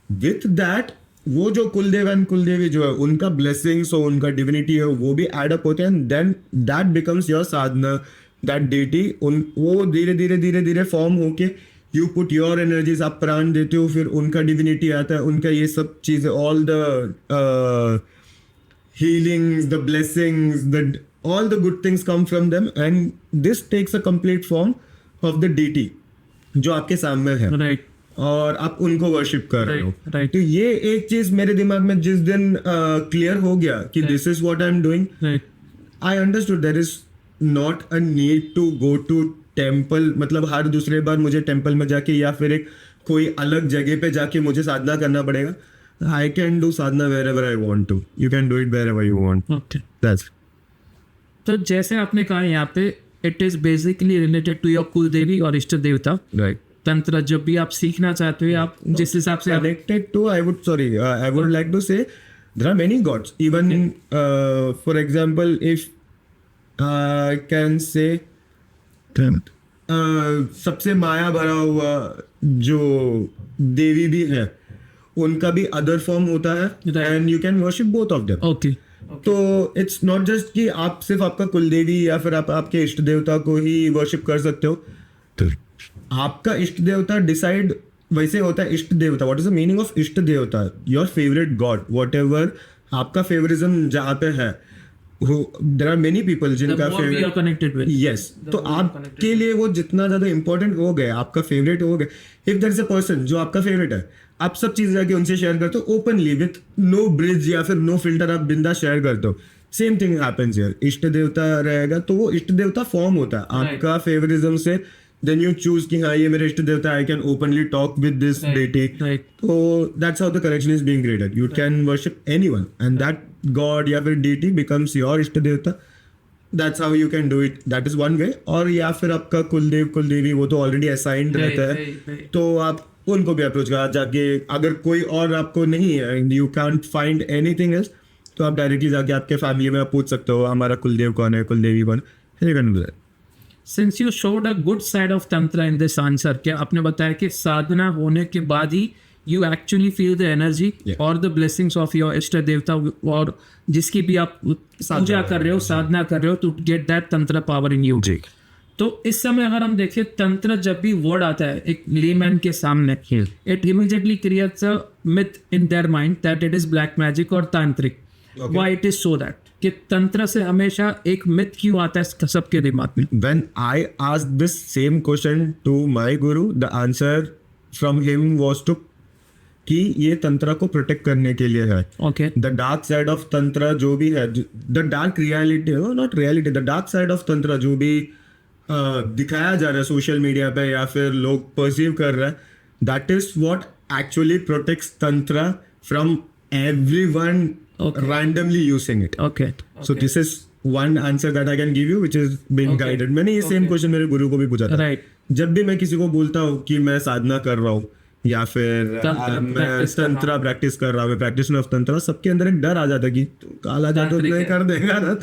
A: विथ दैट वो जो कुलदेव एंड कुलदेवी जो है उनका ब्लेसिंग्स और उनका डिविनिटी है वो भी एड अप होते हैं, then that becomes your sadhana. That deity वो धीरे धीरे धीरे धीरे फॉर्म होके यू पुट योर एनर्जीज, आप प्राण देते हो, फिर उनका डिविनिटी आता है, उनका ये सब चीज़ें, all the healings, the blessings, all the good things come from them, and this takes a complete form of the deity जो आपके सामने है।
B: राइट
A: और आप उनको वर्शिप कर रहे हो।
B: राइट
A: तो ये एक चीज मेरे दिमाग में जिस दिन क्लियर हो गया कि this is what I am doing,
B: right
A: I understood there is not a need to go to temple, मतलब हर दूसरे बार मुझे टेम्पल में जाके या फिर एक कोई अलग जगह पे जाके मुझे साधना करना पड़ेगा। I can do sadhana wherever I want to. You can do it wherever you want.
B: Okay.
A: That's
B: तो जैसे आपने कहा यहाँ पे it is basically related to your kuldevi और इष्ट देवता
A: right.
B: तंत्र। जब भी आप सीखना चाहते हो आप जिस हिसाब से आप
A: Connected to, I would like to say there are many gods. Even for example, if I can say सबसे माया भरा हुआ जो देवी भी है उनका भी अदर फॉर्म होता है and you can worship both of them.
B: Okay
A: तो इट्स नॉट जस्ट कि आप सिर्फ आपका कुलदेवी या फिर आप आपके इष्ट देवता को ही वर्शिप कर सकते हो। आपका इष्ट देवता डिसाइड वैसे होता है। इष्ट देवता, what is the meaning of इष्ट देवता? Your favourite God, what ever आपका फेवरिज्म जहाँ पे है, देर आर मेनी पीपल जिनका फेवरेट
B: कनेक्टेड विद
A: यस, तो आपके लिए वो जितना ज्यादा इंपॉर्टेंट हो गए, आपका फेवरेट हो गए। If there is a person जो आपका फेवरेट है, आप सब चीजें जाके उनसे शेयर करते हो ओपनली विथ नो ब्रिज या फिर नो फिल्टर, आप बिंदा शेयर करते हो। Same thing happens here. इष्ट देवता रहेगा तो वो इष्ट देवता फॉर्म होता है आपका फेवरिज्म से। देन यू चूज कि हाँ ये मेरे इष्ट देवता, I can openly talk with this deity.
B: Right
A: तो that's how the connection is being created. You can worship anyone and that god या फिर deity becomes your isht devta. That's how you can do it, that is one way. और या फिर आपका कुलदेव कुलदेवी वो तो ऑलरेडी असाइंड रहता है, तो आप उनको भी अप्रोच करा जाके। अगर कोई और आपको नहीं है, you can't find anything else, तो आप डायरेक्टली जाके आपके फैमिली में आप पूछ सकते हो हमारा कुलदेव कौन है, कुलदेवी कौन है।
B: Since you showed a good side of तंत्र इन दिस आंसर, क्या आपने बताया कि साधना होने के बाद ही you actually feel the energy और the blessings of your isht devta, और जिसकी भी आप पूजा कर रहे हो, साधना कर रहे हो, टू गेट दैट तंत्र पावर इन यू। तो इस समय अगर हम देखें, तंत्र जब भी वर्ड आता है एक लेमैन के सामने, it immediately creates a myth in their mind that it is black magic और तांत्रिक। Why it is so that कि तंत्र से हमेशा एक मिथ क्यों आता है सबके दिमाग में?
A: When I asked this same question to my guru, the answer from him was to कि ये तंत्र को प्रोटेक्ट करने के लिए है।
B: Okay
A: the dark side of तंत्र जो भी है, the dark reality, not reality, the dark side of तंत्र जो भी दिखाया जा रहा है सोशल मीडिया पे या फिर लोग परसीव कर रहे हैं, that is what actually protects tantra from everyone randomly using it.
B: Okay
A: So this is one answer that I can give you, which is being guided. मैंने ये सेम क्वेश्चन मेरे गुरु को भी पूछा था।
B: राइट
A: जब भी मैं किसी को बोलता हूँ कि मैं साधना कर रहा हूँ या फिर मैं तंत्र प्रैक्टिस कर रहा हूँ, प्रैक्टिस ऑफ तंत्र, सबके अंदर एक डर आ जाता है कि काला जादू नहीं कर देगा ना।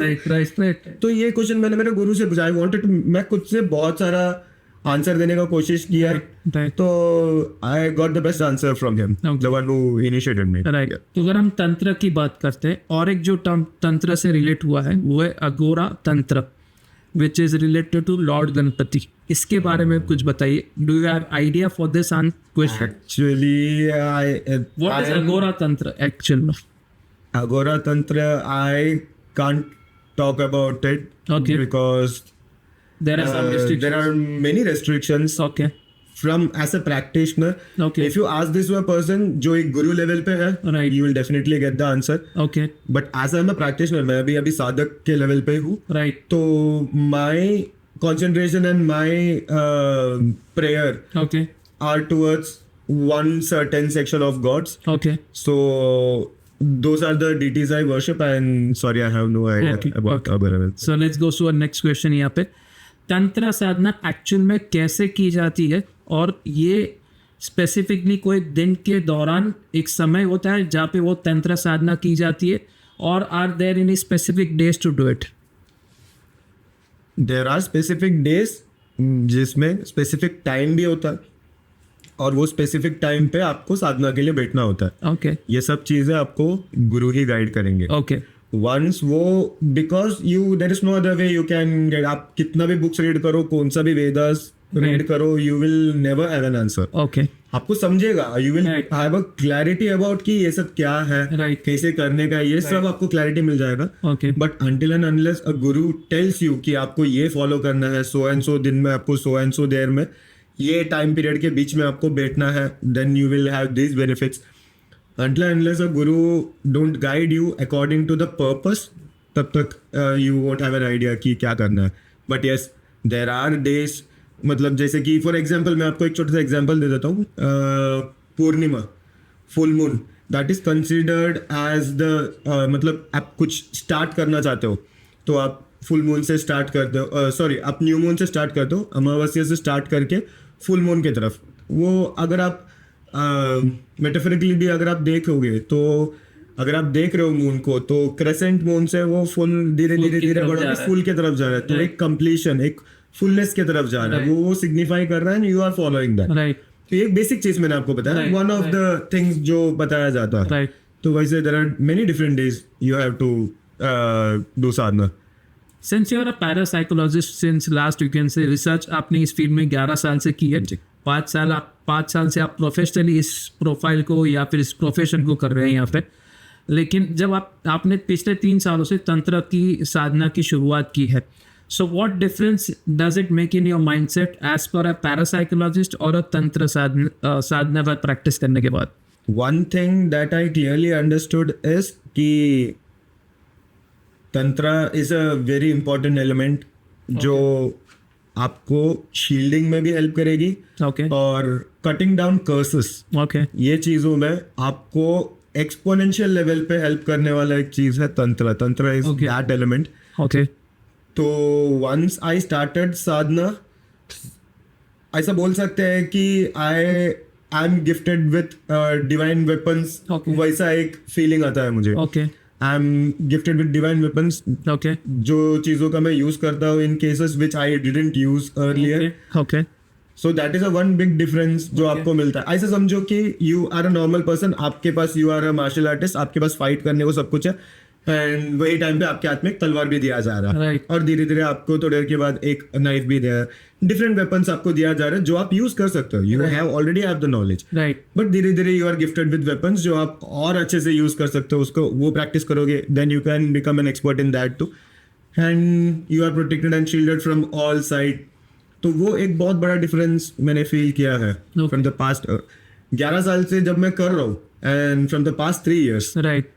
A: तो ये क्वेश्चन मैंने मेरे गुरु से पूछा। आई वांटेड, मैं खुद से बहुत सारा आंसर देने का कोशिश किया, तो I got the best answer from him, the one who initiated me.
B: Right. तो अगर हम तंत्र की बात करते हैं, और एक जो टर्म तंत्र से रिलेट हुआ है वो है Aghora tantra, which is related to lord Ganpati. इसके बारे में कुछ बताइए। Do you have idea for this question?
A: Actually
B: what is Aghora tantra actually?
A: Agora Tantra, I can't talk about it because
B: there are some restrictions.
A: There are many restrictions.
B: Okay.
A: From as a practitioner,
B: Okay.
A: if you ask this to a person जो एक गुरु level पे है,
B: Right.
A: you will definitely get the answer.
B: Okay.
A: But as I'm a practitioner, मैं अभी साधक के level पे हूँ,
B: Right.
A: तो my concentration and my prayer
B: Okay.
A: are towards one certain section of gods.
B: Okay.
A: So those are the deities I worship, and sorry, I have no idea
B: Okay,
A: about other levels.
B: So let's go to our next question यहाँ पे। तंत्र साधना actual में कैसे की जाती है, और ये स्पेसिफिकली कोई दिन के दौरान एक समय होता है जहाँ पे वो तंत्र साधना की जाती है, और are there any specific days to do it?
A: There are specific days जिसमें स्पेसिफिक टाइम भी होता है, और वो स्पेसिफिक टाइम पे आपको साधना के लिए बैठना होता है।
B: ओके
A: ये सब चीजें आपको गुरु ही गाइड करेंगे।
B: ओके
A: वंस वो, because you there is no other way you can get. आप कितना भी बुक्स रीड करो, कौन सा भी वेदास रीड करो, you will never have an answer.
B: Okay
A: आपको समझेगा, you will
B: Right.
A: Have a clarity about कि ये सब क्या है,
B: Right.
A: कैसे करने का, ये सब आपको क्लैरिटी मिल जाएगा।
B: Okay
A: but until and unless a Guru tells you कि आपको ये फॉलो करना है, सो एंड सो दिन में आपको सो एंड सो देर में ये टाइम पीरियड के बीच में आपको बैठना है, then you will have this benefits. Until and unless a guru don't guide you according to the purpose, तब तक you won't have an idea कि क्या करना है। But yes, there are days, मतलब जैसे कि फॉर एग्जाम्पल मैं आपको एक छोटा सा एग्जाम्पल दे देता हूँ। Purnima, full moon, that is considered as the, मतलब आप कुछ स्टार्ट करना चाहते हो तो आप फुल मून से स्टार्ट करते हो, सॉरी आप न्यू मून से स्टार्ट करते हो, अमावस्या से स्टार्ट करके फुल मून की तरफ। वो अगर आप मेटाफोरिकली भी अगर आप देखोगे, तो अगर आप देख रहे हो मून को, तो क्रेसेंट मून से वो फुल धीरे धीरे धीरे बढ़ के फुल की तरफ जा रहा है, तो एक कंप्लीशन, एक फुलनेस की तरफ जा रहा है, वो सिग्निफाई कर रहा है, and you are following that.
B: Right
A: तो एक बेसिक चीज मैंने आपको बताया, वन ऑफ द थिंग्स जो बताया जाता है।
B: राइट।
A: तो वैसे there are many different days you have to do sadhana.
B: Since you are a parapsychologist since last you can say research आपने इस फील्ड में 11 साल से की है। 5 साल से आप प्रोफेशनली इस प्रोफाइल को या फिर इस प्रोफेशन को कर रहे हैं यहाँ पे। लेकिन जब आपने पिछले 3 सालों से तंत्र की साधना की शुरुआत की है, so what difference does it make in your mindset as per a parapsychologist और अ तंत्र साधना पर प्रैक्टिस करने के बाद?
A: One thing that I clearly understood is कि तंत्र is a very important element जो आपको शील्डिंग में भी हेल्प करेगी
B: ओके
A: और कटिंग डाउन कर्सेस,
B: ओके
A: ये चीज़ों में आपको एक्सपोनेंशियल लेवल पे हेल्प करने वाला एक चीज़ है तंत्र। Tantra is
B: Okay.
A: That element.
B: Okay
A: तो वंस आई स्टार्टेड साधना, ऐसा बोल सकते हैं कि I am gifted with divine weapons.
B: Okay.
A: वैसा एक फीलिंग आता है मुझे।
B: Okay
A: I am gifted with divine weapons,
B: okay
A: जो चीज़ों का मैं यूज़ करता हूँ in cases which I didn't use earlier.
B: Okay
A: so that is a one big difference जो आपको मिलता है। ऐसे समझो कि you are a normal person, आपके पास you are a martial artist, आपके पास फाइट करने को सब कुछ है, एंड वही टाइम पे आपके हाथ में एक तलवार भी दिया जा रहा है
B: Right.
A: और धीरे धीरे आपको थोड़ी देर के बाद एक नाइफ भी दिया है। डिफरेंट वेपन्स आपको दिया जा रहा है जो आप यूज कर सकते हो। You have already have the knowledge,
B: right
A: but धीरे धीरे you are gifted with weapons जो आप और अच्छे से यूज कर सकते हो। उसको वो प्रैक्टिस करोगे, then you can become an expert in that too, and you are protected and shielded from all side. तो वो एक बहुत बड़ा डिफरेंस मैंने फील किया है फ्रॉम द पास्ट 11 साल से जब मैं कर रहा हूँ, and from the past 3 years।
B: Right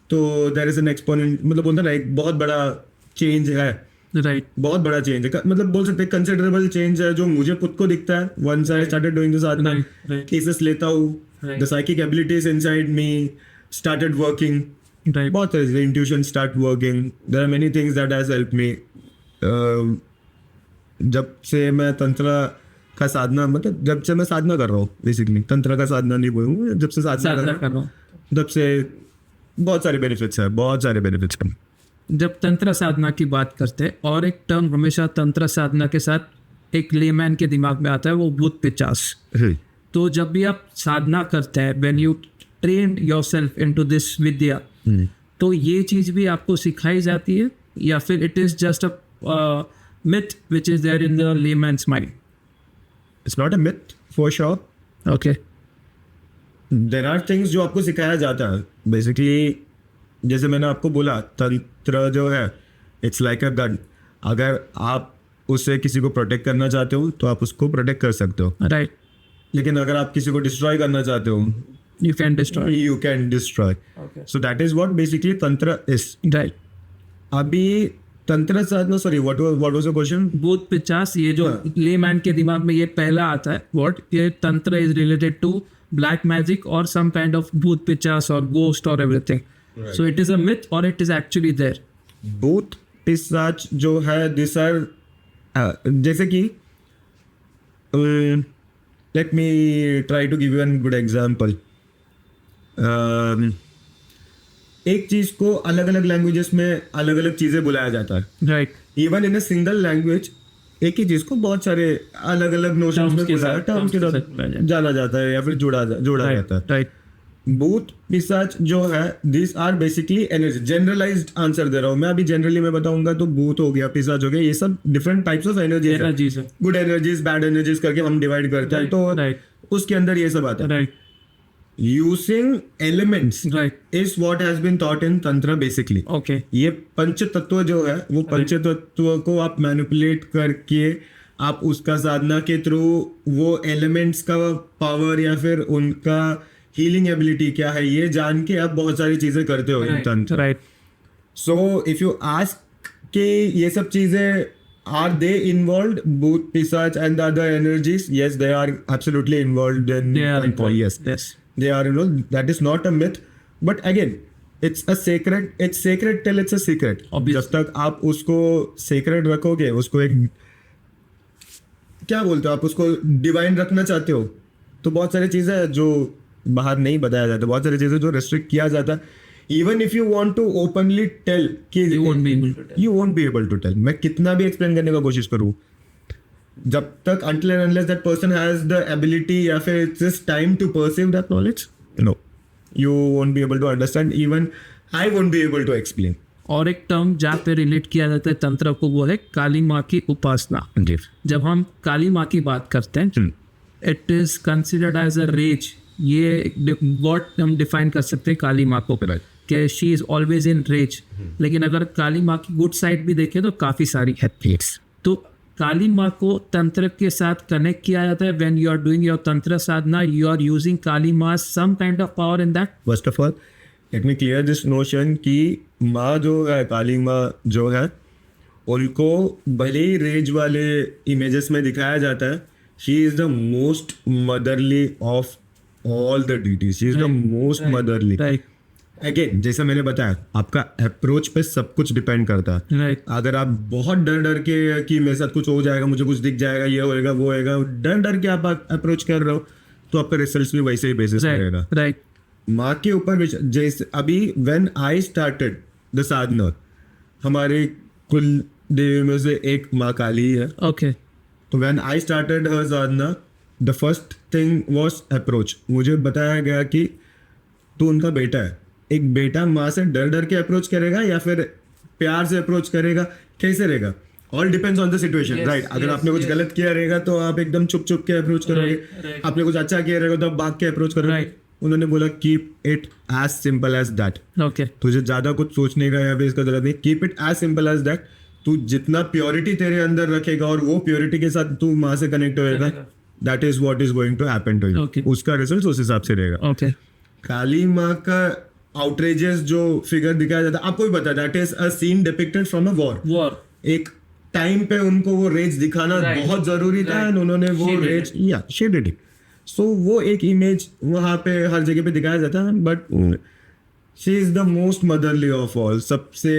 A: तो देयर इज एन एक्सपोनेंट, मतलब बोलते ना एक बहुत बड़ा चेंज है,
B: राइट
A: बहुत बड़ा चेंज है, मतलब बोल सकते हैं कंसिडरेबल चेंज है जो मुझे खुद को दिखता है once I started doing this sadhana.
B: Right.
A: Cases लेता हूँ,
B: Right.
A: The psychic abilities inside me started working,
B: right
A: बहुत सारे intuition start working, there are many things that has help me. जब से मैं तंत्र का साधना, मतलब जब से मैं साधना कर रहा हूँ, बेसिकली तंत्र का साधना नहीं बोलूँगा, जब से साधना
B: साधना
A: कर
B: कर
A: रहा
B: रहा
A: हूँ
B: हूँ।
A: तब से बहुत सारे बेनिफिट्स है, बहुत सारे बेनिफिट्स हैं।
B: जब तंत्र साधना की बात करते हैं, और एक टर्म हमेशा तंत्र साधना के साथ एक लेमैन के दिमाग में आता है, वो भूत पिचास। तो जब भी आप साधना करते हैं, when you train yourself into this vidya, तो ये चीज़ भी आपको सिखाई जाती है या फिर it is just a myth which is there in the layman's mind?
A: It's not a myth for sure.
B: Okay
A: there are things जो आपको सिखाया जाता है बेसिकली। जैसे मैंने आपको बोला, तंत्र जो है इट्स लाइक अ गन। अगर आप उससे किसी को प्रोटेक्ट करना चाहते हो तो आप उसको प्रोटेक्ट कर सकते हो,
B: राइट,
A: लेकिन अगर आप किसी को डिस्ट्रॉय करना चाहते हो,
B: you can destroy.
A: You can destroy. So that is what basically tantra is.
B: Right,
A: अभी तंत्र साधना, sorry what was the question?
B: भूत पिचास, ये जो लेमैन के दिमाग में ये पहला आता है, व्हाट ये tantra is related to black magic और सम काइंड ऑफ भूत पिचास और गोस्ट और everything. So it is a myth और इट इज एक्चुअली देयर?
A: भूत पिशाच जो है, दिस आर जैसे कि let me try to give you an good example. एक चीज को अलग अलग लैंग्वेजेस में अलग अलग चीजें बुलाया जाता है।
B: Right,
A: even in a single language एक ही चीज को बहुत सारे अलग अलग नोशंस
B: Terms
A: में
B: के
A: बुलाया,
B: साथ-
A: टर्म्स के
B: terms के
A: साथ
B: साथ बुलाया जाता
A: जाना जाता है या फिर जोड़ा जाता है।
B: राइट,
A: भूत पिशाच जो है, this are basically energy. Generalised answer दे रहा हूँ मैं अभी, जनरली मैं बताऊंगा तो भूत हो गया, पिशाच हो गया, ये सब डिफरेंट टाइप्स ऑफ एनर्जी है।
B: एनर्जीज है।
A: गुड एनर्जीज, बैड एनर्जीज करके हम डिवाइड करते हैं, तो
B: राइट,
A: उसके अंदर ये सब आता है।
B: Right,
A: using elements
B: right,
A: is what has been taught in tantra basically.
B: Okay,
A: ये पंच तत्व जो है, वो पंच तत्व को आप मैनिपुलेट करके आप उसका साधना के थ्रू वो एलिमेंट्स का पावर या फिर उनका हीलिंग एबिलिटी क्या है ये जान के आप बहुत सारी चीजें करते हो इन तंत्र।
B: Right,
A: so if you ask के ये सब चीजें आर दे इन्वॉल्व्ड, भूत पिशाच and the other energies, yes they are absolutely involved in
B: they are
A: tantra, yes
B: yes,
A: they are involved. That is not a myth, but again it's a sacred, it's sacred till it's a secret.
B: Obviously.
A: जब तक आप उसको sacred रखोगे, उसको एक क्या बोलते हो, आप उसको डिवाइन रखना चाहते हो, तो बहुत सारी चीजें हैं जो बाहर नहीं बताया जाता, बहुत सारी चीजें जो रेस्ट्रिक्ट किया जाता है। Even if you want to openly tell कि
B: you won't be able to tell.
A: You won't be able to tell, मैं कितना भी एक्सप्लेन करने का कोशिश करूँ, जब तक until and unless that person has the ability या फिर it's just time to perceive that knowledge, no, you won't be able to understand, even I won't be able to explain.
B: और एक टर्म जहाँ पे रिलेट किया जाता है तंत्र को, वो है काली माँ की उपासना।
C: जी।
B: जब हम काली माँ की बात करते हैं, it is considered as a rage. ये वर्ड हम डिफाइन कर सकते हैं काली माँ को कि she is always in rage. लेकिन अगर काली माँ की गुड साइड भी देखें तो काफ़ी सारी है। तो काली माँ को तंत्र के साथ कनेक्ट किया जाता है। When you are doing your tantra sadhana, you are using Kali Maa some kind of power in that.
A: First of all let me clear this notion कि माँ जो है, काली माँ जो है, उनको भले ही रेज वाले इमेजेस में दिखाया जाता है, she is the most motherly of all the deities. She is the most motherly.
B: Right
A: again जैसा मैंने बताया, आपका अप्रोच पे सब कुछ डिपेंड करता है।
B: राइट
A: अगर आप बहुत डर डर के कि मेरे साथ कुछ हो जाएगा, मुझे कुछ दिख जाएगा, ये होएगा वो होएगा, डर डर के आप अप्रोच कर रहे हो, तो आपका रिजल्ट भी वैसे ही बेसिस रहेगा।
B: राइट
A: माँ के ऊपर जैसे अभी व्हेन आई स्टार्टेड द साधना, हमारे कुल देवी में से एक माँ काली है।
B: ओके
A: तो when I started her Sadhana, the first thing was approach. मुझे बताया गया कि तू उनका बेटा है। एक बेटा माँ से डर डर के अप्रोच करेगा या फिर प्यार से अप्रोच करेगा, कैसे रहेगा? All depends on the situation, right? अगर आपने कुछ गलत किया रहेगा तो आप एकदम चुप चुप के अप्रोच करोगे। आपने कुछ अच्छा किया रहेगा तो आप भाग के अप्रोच करोगे। उन्होंने बोला keep it as simple as that.
B: Okay
A: तुझे ज्यादा कुछ सोचने का या फिर इसका जरूरत नहीं। Keep it as simple as that. तू जितना प्योरिटी तेरे अंदर रखेगा और वो प्योरिटी के साथ तू माँ से कनेक्ट होएगा, that is what is going to happen to you.
B: Okay.
A: उसका रिजल्ट उस हिसाब से रहेगा।
B: ओके
A: काली माँ का आउटरेजेस जो फिगर दिखाया जाता है, आपको भी पता है, that is a scene depicted from a war.
B: War
A: एक टाइम पे उनको वो रेज दिखाना
B: Right.
A: बहुत जरूरी था,
B: Right.
A: एंड उन्होंने वो
B: She did
A: रेज या शी डिड इट। सो वो एक इमेज वहां पे हर जगह पे दिखाया जाता है, but she is the most motherly of all. सबसे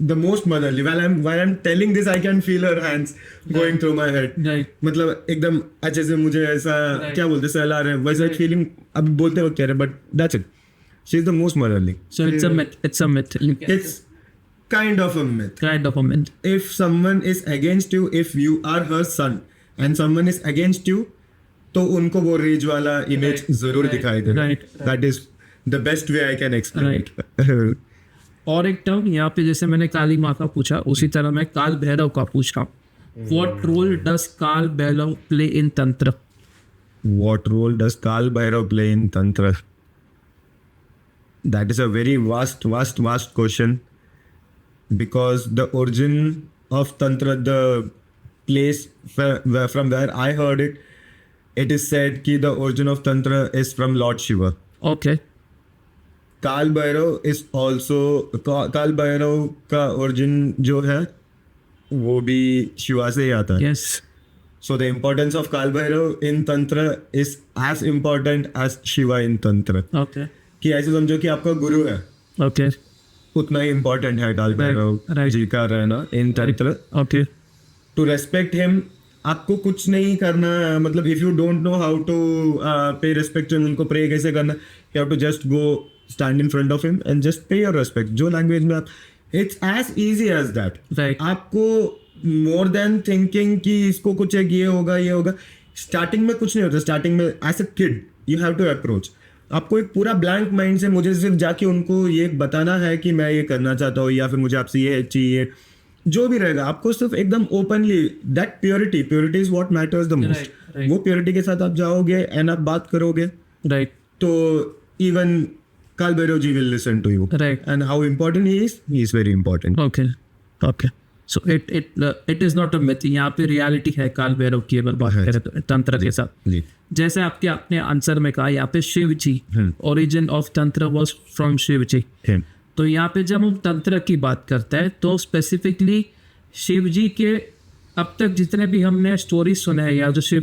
A: the most motherly. while I'm telling this, I can feel her hands going through my head.
B: Right
A: मतलब एकदम अच्छे से मुझे ऐसा
B: Right.
A: क्या बोलते सहला रहे हैं, वैसा फीलिंग अब बोलते वक्त कह रहे हैं, but that's it. She is the most motherly.
B: So it's a myth. It's a myth.
A: It's kind of a myth.
B: Kind of a myth.
A: If someone is against you, if you are her son and someone is against you, तो उनको वो raise वाला image
B: Right.
A: जरूर
B: Right.
A: दिखाई देगा।
B: Right.
A: That is the best way I can explain.
B: और एक term यहाँ पे जैसे मैंने काली माँ का पूछा, उसी तरह मैं काल भैरव का पूछ रहा हूँ। वॉट रोल डज काल भैरव प्ले इन तंत्र?
A: What role does Kal Bhairav play in Tantra? That is a very vast question, because the origin of Tantra, the place from where I heard it, it is said कि the origin of Tantra is from Lord Shiva.
B: Okay
A: काल Bhairav is also, काल भैरव का origin जो है वो भी शिवा से ही आता है।
B: Yes
A: so the importance of Kaal Bhairav in tantra is as important as Shiva in tantra.
B: Okay
A: कि ऐसे समझो कि आपका गुरु है,
B: ओके
A: उतना ही इम्पोर्टेंट है काल भैरव
B: right.
A: जी का रहना इन tantra.
B: Okay
A: to respect him आपको कुछ नहीं करना, मतलब if you don't know how to pay respect, उनको प्रे कैसे करना, you have to just go stand in front of him and just pay your respect. जो लैंग्वेज में आप, it's as easy as that.
B: Right
A: आपको more than thinking कि इसको कुछ एक ये होगा, स्टार्टिंग में कुछ नहीं होता। स्टार्टिंग में as a kid you have to approach. आपको एक पूरा ब्लैंक माइंड से मुझे सिर्फ जाके उनको ये बताना है कि मैं ये करना चाहता हूँ, या फिर मुझे आपसे ये चाहिए, जो भी रहेगा आपको सिर्फ एकदम openly, that purity is what matters the most.
B: right.
A: वो प्योरिटी के साथ आप जाओगे एंड आप बात करोगे,
B: राइट
A: तो even Kaal Bhairav ji will listen to you.
B: Right
A: and how important he is very important.
B: Okay okay so it is not a myth. यहाँ पे रियलिटी है काल भैरव की, अगर बात करें तो तंत्र के साथ।
A: जी
B: जैसे आपके अपने आंसर में कहा, यहाँ पे शिव जी, ओरिजिन ऑफ तंत्र वाज फ्रॉम शिव जी। तो यहाँ पे जब हम तंत्र की बात करते हैं तो स्पेसिफिकली शिव जी के अब तक जितने भी हमने स्टोरी सुने हैं, या जो शिव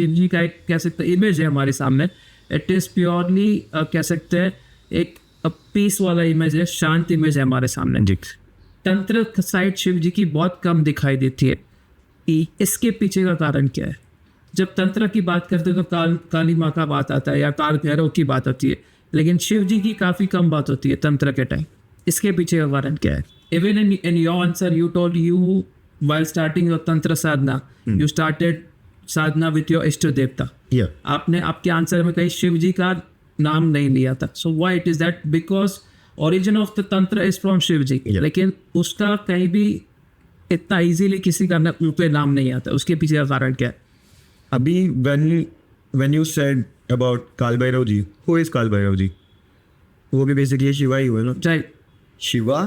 B: जी का एक कह सकते हैं इमेज है हमारे सामने, इट इज़ प्योरली कह सकते हैं एक पीस वाला इमेज है, शांत इमेज है हमारे सामने।
A: जी
B: तंत्र साइड शिव जी की बहुत कम दिखाई देती है। इसके पीछे का कारण क्या है? जब तंत्र की बात करते हैं तो काली माँ का बात आता है या काल भैरव की बात होती है, लेकिन शिव जी की काफ़ी कम बात होती है तंत्र के टाइम। इसके पीछे का कारण क्या है? Even in your answer you told you while starting your tantra sadhana, you started sadhana with your इष्ट देवता। आपने आपके आंसर में कहीं शिव जी का नाम नहीं लिया था। So why it is that? Because origin of the tantra is from Shiv ji,
A: Yeah.
B: लेकिन उसका कहीं भी इतना इजीली किसी का मुंह पे नाम नहीं आता, उसके पीछे का कारण क्या है?
A: अभी when you said about काल भैरव जी, who is काल भैरव जी? वो भी बेसिकली शिवा ही हुए ना.
B: Right.
A: Shiva,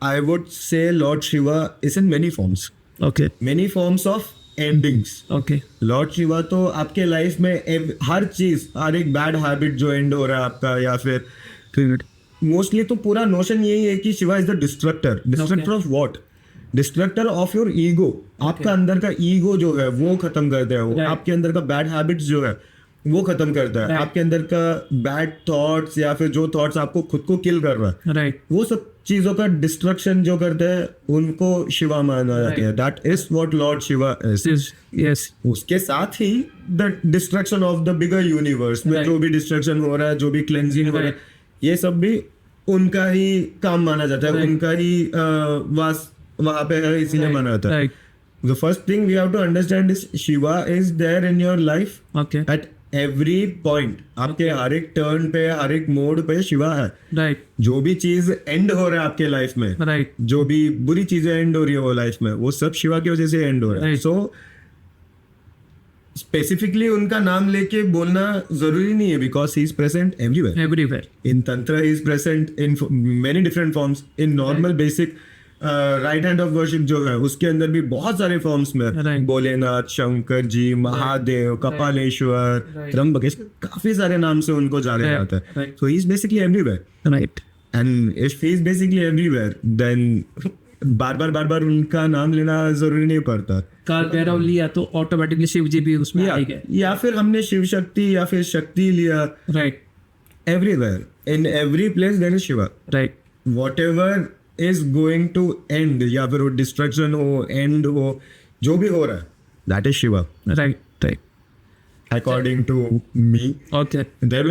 A: I would say Lord Shiva is in many forms.
B: Okay.
A: Many forms of endings.
B: Okay.
A: Lord Shiva तो आपके लाइफ में हर चीज, हर एक बैड हैबिट जो एंड हो रहा है आपका, या फिर मोस्टली तो पूरा नोशन यही है कि Shiva is the destructor of what? Destructor of your ego. आपका अंदर का ईगो जो है वो खत्म करता है वो.
B: Right.
A: आपके अंदर का बैड हैबिट्स जो है वो खत्म करता है.
B: Right.
A: आपके अंदर का बैड थॉट्स या फिर जो थॉट्स आपको खुद को किल कर रहा है,
B: राइट.
A: वो सब चीजों का डिस्ट्रक्शन जो करते हैं उनको शिवा माना जाता है. That is what Lord Shiva is.
B: Yes.
A: उसके साथ ही the destruction of the bigger universe में
B: Right.
A: जो भी डिस्ट्रक्शन हो रहा है, जो भी क्लेंजिंग हो रहा है,
B: Right.
A: ये सब भी उनका ही काम माना जाता है.
B: Right.
A: उनका ही वास वहां पे है, इसीलिए माना जाता है.
B: Right.
A: The first thing we have to understand is Shiva is there in your life
B: okay.
A: At every point. आपके हर एक टर्न पे, हर एक मोड पे शिवा है.
B: राइट.
A: जो भी चीज एंड हो रहा है आपके लाइफ में,
B: राइट.
A: जो भी बुरी चीजें एंड हो रही है वो लाइफ में, वो सब शिवा की वजह से एंड हो रहा है.
B: Right.
A: सो स्पेसिफिकली उनका नाम लेके बोलना जरूरी नहीं है, because he is present everywhere.
B: Everywhere.
A: In tantra he is present in many different forms. In normal basic right hand of worship जो है उसके अंदर भी बहुत सारे फॉर्म्स में
B: Right.
A: भोलेनाथ, शंकर जी, महादेव, कपालेश्वर,
B: Right.
A: त्र्यंबकेश, काफी सारे नाम से उनको जाना
B: Right.
A: जाता है.
B: Right.
A: So he is basically everywhere.
B: Right.
A: And if he is basically everywhere, then बार बार उनका नाम लेना जरूरी नहीं पड़ता.
B: काल भैरव लिया तो ऑटोमेटिकली शिव जी भी उसमें आ गए.
A: या फिर हमने शिव शक्ति या फिर शक्ति लिया.
B: Right.
A: Everywhere in every place there is Shiva.
B: Right.
A: Whatever is going to end, या फिर वो डिस्ट्रक्शन हो, एंड हो, जो भी हो रहा है, that is Shiva
B: right. Right.
A: According to me.
B: Okay.
A: There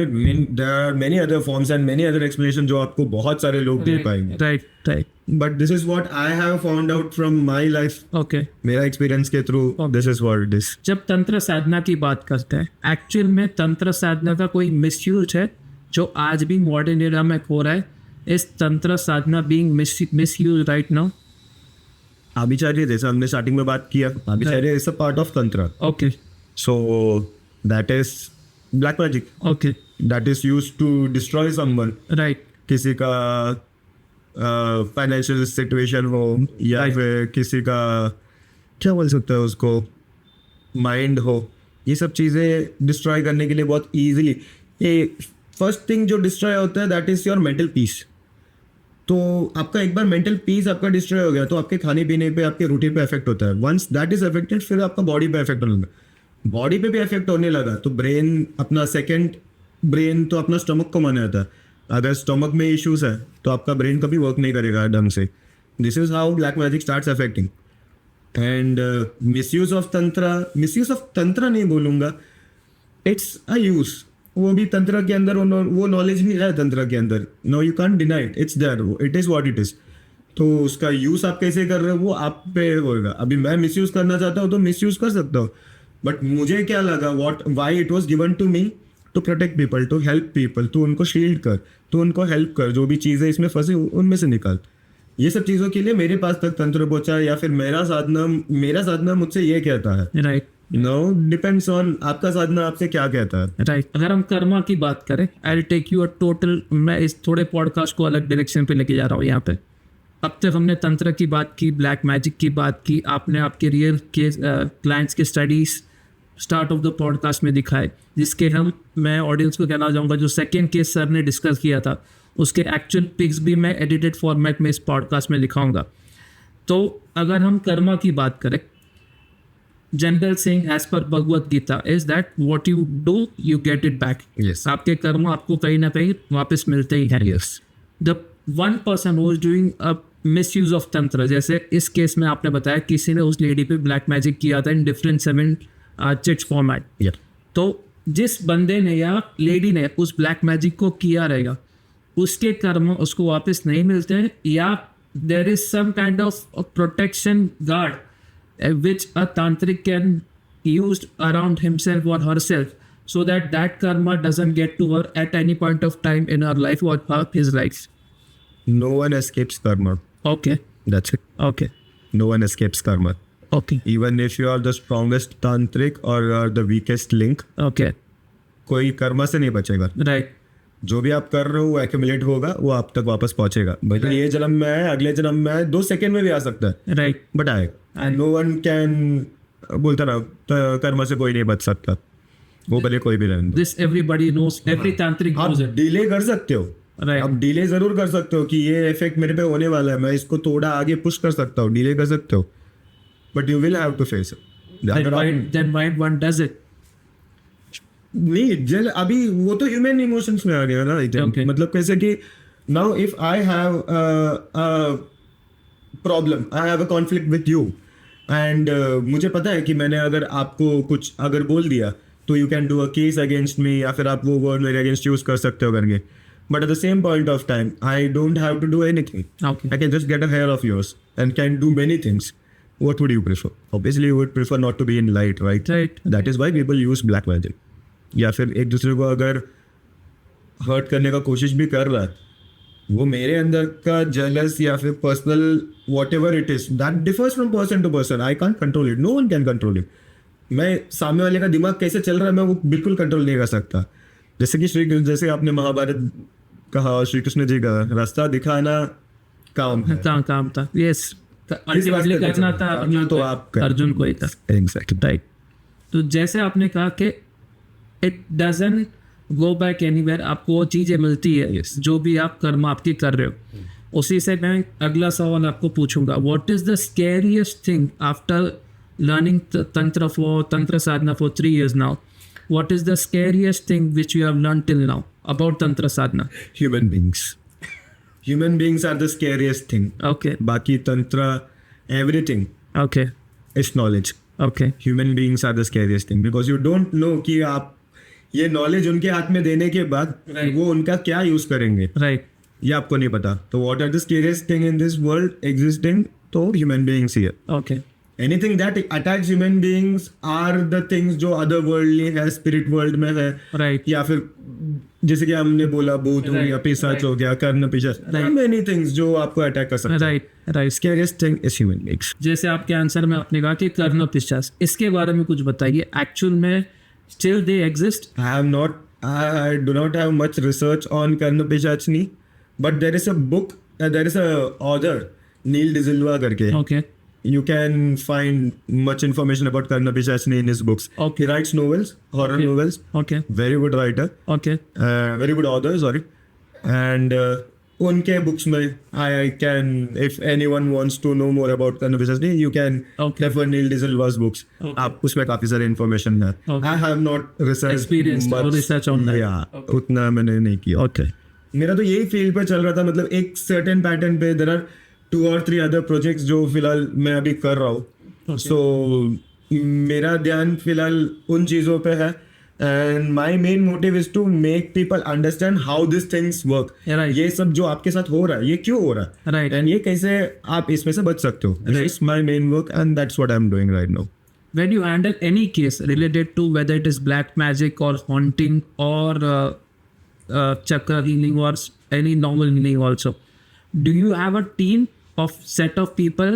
A: are many other forms and many other explanation जो आपको बहुत सारे लोग दे पाएंगे.
B: Right. Right.
A: But this is what I have found out from my life.
B: Okay.
A: मेरा experience के through this is what it is.
B: जब तंत्र साधना की बात करते हैं, एक्चुअल में तंत्र साधना का कोई मिसयूज है जो आज भी मॉडर्न एरा में हो रहा है? इस tantra sadhana being misuse right now?
A: Abhicharya, जैसे हमने स्टार्टिंग में बात किया, abhicharya is a part of tantra.
B: Okay.
A: So that is black magic.
B: Okay.
A: That is used to destroy someone.
B: Right.
A: किसी का फाइनेंशियल सिचुएशन हो, या
B: Right.
A: फिर किसी का क्या बोल सकते हैं उसको, माइंड हो, ये सब चीज़ें डिस्ट्रॉय करने के लिए बहुत ईजिली. ये फर्स्ट थिंग जो डिस्ट्रॉय होता है that is your mental peace. तो आपका एक बार मेंटल पीस आपका डिस्ट्रॉय हो गया तो आपके खाने पीने पे, आपके रूटीन पे इफेक्ट होता है. वंस दैट इज अफेक्टेड, फिर आपका बॉडी पे इफेक्ट होने लगा. बॉडी पे भी इफेक्ट होने लगा तो ब्रेन, अपना सेकंड ब्रेन तो अपना स्टमक को माना जाता है. अगर स्टमक में इश्यूज है तो आपका ब्रेन कभी वर्क नहीं करेगा ढंग से. This is how black magic starts affecting. And misuse of तंत्र नहीं बोलूँगा, इट्स अ यूज. वो भी तंत्र के अंदर, वो नॉलेज भी है तंत्र के अंदर. No, you can't deny it, it's there, it is what it is. तो उसका यूज़ आप कैसे कर रहे हो वो आप पे होगा. अभी मैं मिसयूज़ करना चाहता हूँ तो मिसयूज़ कर सकता हूँ, बट मुझे क्या लगा, why it was given to me to protect people, to help people. तो उनको शील्ड कर, तो उनको हेल्प कर, जो भी चीज़ें इसमें फंसी उनमें से निकाल. ये सब चीज़ों के लिए मेरे पास तक तंत्र पहुंचा, या फिर मेरा साधना मुझसे ये कहता है.
B: राइट.
A: नो, डिपेंड्स ऑन आपका साधना आपसे क्या कहता है.
B: राइट. अगर हम कर्मा की बात करें, I will take you a total, मैं इस थोड़े पॉडकास्ट को अलग डायरेक्शन पे लेके जा रहा हूँ यहाँ पे. अब तक हमने तंत्र की बात की, ब्लैक मैजिक की बात की, आपने आपके रियल के क्लाइंट्स के studies start of the podcast में दिखाए, जिसके मैं ऑडियंस को कहना चाहूँगा जो सेकेंड केस सर ने डिस्कस किया था उसके एक्चुअल पिक्स भी मैं एडिटेड फॉर्मेट में इस पॉडकास्ट में दिखाऊंगा. तो अगर हम कर्मा की बात करें, जनरल सेइंग एज पर Bhagavad Gita is that what you do you get it back.
A: Yes.
B: आपके कर्म आपको कहीं ना कहीं वापस मिलते ही हैं.
A: Yes.
B: The one person who is doing a misuse of tantra, जैसे इस केस में आपने बताया किसी ने उस लेडी पे ब्लैक मैजिक किया था in different 7 chit format.
A: Yeah.
B: तो जिस बंदे ने या लेडी ने उस ब्लैक मैजिक को किया रहेगा, उसके कर्म उसको वापस नहीं मिलते हैं, या there is some kind of protection guard which a tantric can use around himself or herself so that karma doesn't get to her at any point of time in her life or his life.
A: No one escapes karma.
B: Okay.
A: That's it.
B: Okay.
A: No one escapes karma.
B: Okay.
A: Even if you are the strongest tantric or you are the weakest link,
B: Okay.
A: कोई कर्मा से नहीं बचेगा.
B: Right.
A: जो भी आप कर रहे हो वो एक्यूमुलेट होगा, वो आप तक वापस पहुंचेगा. भाई ये जन्म में है, अगले जन्म में है, 2 सेकंड में भी आ सकता है,
B: Right.
A: बट आएगा. नो वन कैन, बोलता ना, कर्मा से कोई नहीं बच सकता, वो भले कोई भी रहने दो.
B: This everybody knows. Every tantric
A: आप
B: knows it.
A: डिले कर सकते हो.
B: Right.
A: आप डिले जरूर कर सकते हो कि ये इफेक्ट मेरे पे होने वाला है, मैं इसको थोड़ा आगे पुश कर सकता हूँ, डिले कर सकते हो, but you will have to face it.
B: Then why one does it?
A: नहीं जल अभी वो तो ह्यूमन इमोशंस में आ गया ना.
B: Okay.
A: मतलब कैसे कि now if I have problem, I have a conflict with you, and मुझे पता है कि मैंने अगर आपको कुछ अगर बोल दिया तो you can do a case against me, या फिर आप वो वर्ड मेरे अगेंस्ट यूज कर सकते हो करके. But at the same point of time I don't have to do anything.
B: Okay.
A: I can just get a hair of yours and can do many things. What would you prefer? Obviously, you would prefer not to be in light, right?
B: Right.
A: That is why people use black magic. या फिर एक दूसरे को अगर hurt करने का कोशिश भी कर रहा है, वो मेरे अंदर का जेलस या फिर personal whatever it is, that differs from person to person. I can't control it, no one can control it. मैं सामने वाले का दिमाग कैसे चल रहा है मैं वो बिल्कुल कंट्रोल नहीं कर सकता. जैसे कि जैसे आपने महाभारत कहा, श्री कृष्ण जी का रास्ता दिखाना काम है.
B: काम था. Yes. अल्टीमेटली करना था
A: अर्जुन, तो आप
B: अर्जुन को ही था.
A: Exactly right.
B: तो जैसे आपने कहा कि it doesn't go back anywhere, आपको वो चीज़ें मिलती है.
A: Yes.
B: जो भी आप कर्म आपकी कर रहे हो. उसी से मैं अगला सवाल आपको पूछूंगा. What is the scariest thing after learning tantra sadhana for 3 years now? What is the scariest thing which you have learned till now about Tantra Sadhana?
A: Human beings. Human beings are the scariest thing.
B: Okay.
A: बाकी तंत्र, everything
B: Okay.
A: is knowledge.
B: Okay.
A: Human beings are the scariest thing because you don't know कि आप ये knowledge उनके हाथ में देने के बाद
B: Right.
A: वो उनका क्या यूज करेंगे
B: Right.
A: ये आपको नहीं पता. तो what are the scariest thing in this world existing? तो human beings here.
B: Okay.
A: Anything that attacks human beings are the things जो other worldly है, spirit world में है,
B: Right.
A: या फिर जैसे कि हमने बोला भूत हो
B: Right.
A: गया, पिशाच हो गया, कर्ण पिशाच,
B: Right.
A: many things जो आपको अटैक कर सकते हैं.
B: Right. Right.
A: Scariest thing is human beings.
B: जैसे आपके आंसर में आपने कहा कि कर्ण पिशाच, इसके बारे में कुछ बताइए. एक्चुअल में still they exist?
A: I do not have much research on Karna Pichachni, but there is a book, there is a author, Neil D'Silva करके.
B: Okay.
A: You can find much information about Karna Pichachni in his books.
B: Okay.
A: He writes novels, horror
B: Okay.
A: novels.
B: Okay.
A: Very good writer.
B: Okay.
A: Very good author, sorry. And उनके books में I can, if anyone wants to know more about Karna Pichachni, you can
B: Okay.
A: refer Neil D'Silva's books.
B: Okay.
A: आप उसमें काफी सारे information है.
B: Okay.
A: I have not researched
B: Experienced or research on that.
A: Yeah,
B: Okay.
A: उतना मैंने नहीं किया.
B: Okay.
A: मेरा तो यही फील्ड पे चल रहा था. मतलब एक सर्टेन पैटर्न पे there are 2 or 3 other projects जो फिलहाल मैं अभी कर रहा हूँ.
B: Okay.
A: सो मेरा ध्यान फिलहाल उन चीज़ों पे है, and my main motive is to make people understand how this things work.
B: Right.
A: ये सब जो आपके साथ हो रहा है ये क्यों हो रहा है,
B: Right.
A: एंड ये कैसे आप इसमें से बच सकते हो. This my main work and that's what I am doing right now.
B: When you handle any case related to whether it is black magic or haunting or chakra healing or any normal healing also, do you have a team of set of people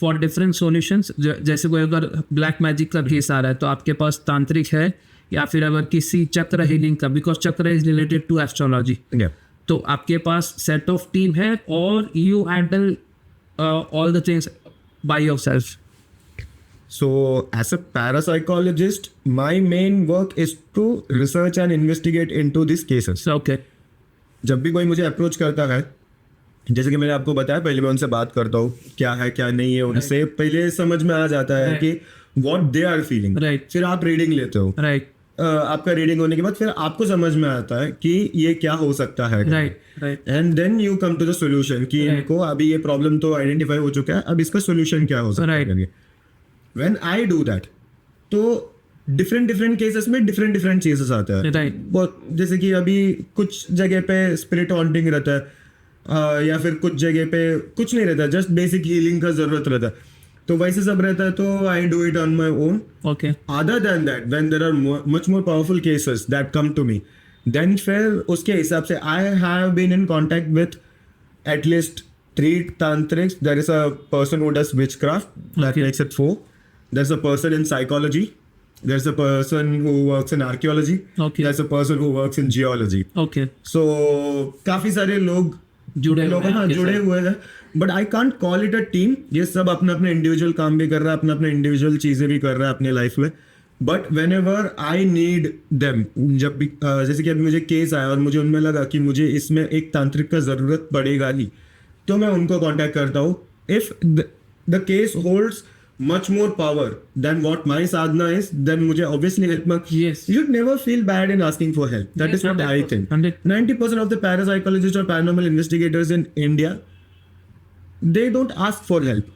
B: for different solutions? जैसे कोई अगर black magic का case आ रहा है तो आपके पास तांत्रिक है, या फिर अगर किसी चक्र हीलिंग का, because chakra is related to astrology,
A: Yeah.
B: तो आपके पास सेट ऑफ टीम है और you handle all the things by yourself?
A: So, as a parapsychologist, my main work is to research and investigate into these cases.
B: Okay.
A: जब भी कोई मुझे approach करता है, जैसे कि मैंने आपको बताया, पहले मैं उनसे बात करता हूँ क्या है क्या नहीं है, उनसे पहले समझ में आ जाता है कि what they are feeling.
B: Right.
A: फिर आप रीडिंग लेते हो.
B: राइट.
A: आपका रीडिंग होने के बाद फिर आपको समझ में आता है कि ये क्या हो सकता है.
B: Right. Right.
A: And then you come to the solution कि
B: Right.
A: इनको अभी ये प्रॉब्लम तो आइडेंटिफाई हो चुका है, अब इसका सोल्यूशन क्या हो सकता
B: Right.
A: है. व्हेन आई डू दैट, तो डिफरेंट केसेस में डिफरेंट चीजेस आता है.
B: Right.
A: बहुत जैसे कि अभी कुछ जगह पे स्पिरिट हॉन्टिंग रहता है, या फिर कुछ जगह पे कुछ नहीं रहता, जस्ट बेसिक हीलिंग का जरूरत रहता है, तो वैसे सब रहता है. तो I do it on my own.
B: Okay.
A: Other than that, when there are much more powerful cases that come to me, then फिर उसके हिसाब से I have been in contact with at least 3 tantrics. There is a person who does witchcraft, that
B: Okay.
A: makes it 4. There's a person in psychology. There's a person who works in archaeology.
B: Okay.
A: There's a person who works in geology.
B: Okay
A: So काफी सारे लोग
B: जुड़े हुए हैं
A: हाँ
B: आपके
A: जुड़े
B: साथ।
A: हुए हैं, but I can't call it a team. ये सब अपना अपना इंडिविजुअल काम भी कर रहा है, अपना अपना इंडिविजुअल चीजें भी कर रहा है अपने लाइफ में. But when ever I need them, जब भी जैसे कि अभी मुझे केस आया और मुझे उनमें लगा कि मुझे इसमें एक तांत्रिक का ज़रूरत पड़ेगा ही, तो मैं उनको कांटेक्ट करता हूँ. If the case holds much more power than what my sadhana is, then मुझे obviously help में.
B: Yes.
A: You should never feel bad in asking for help. That
B: Yes,
A: is what I
B: 100%.
A: think.
B: 100%.
A: 90% of the parapsychologists or paranormal investigators in India, they don't ask for help.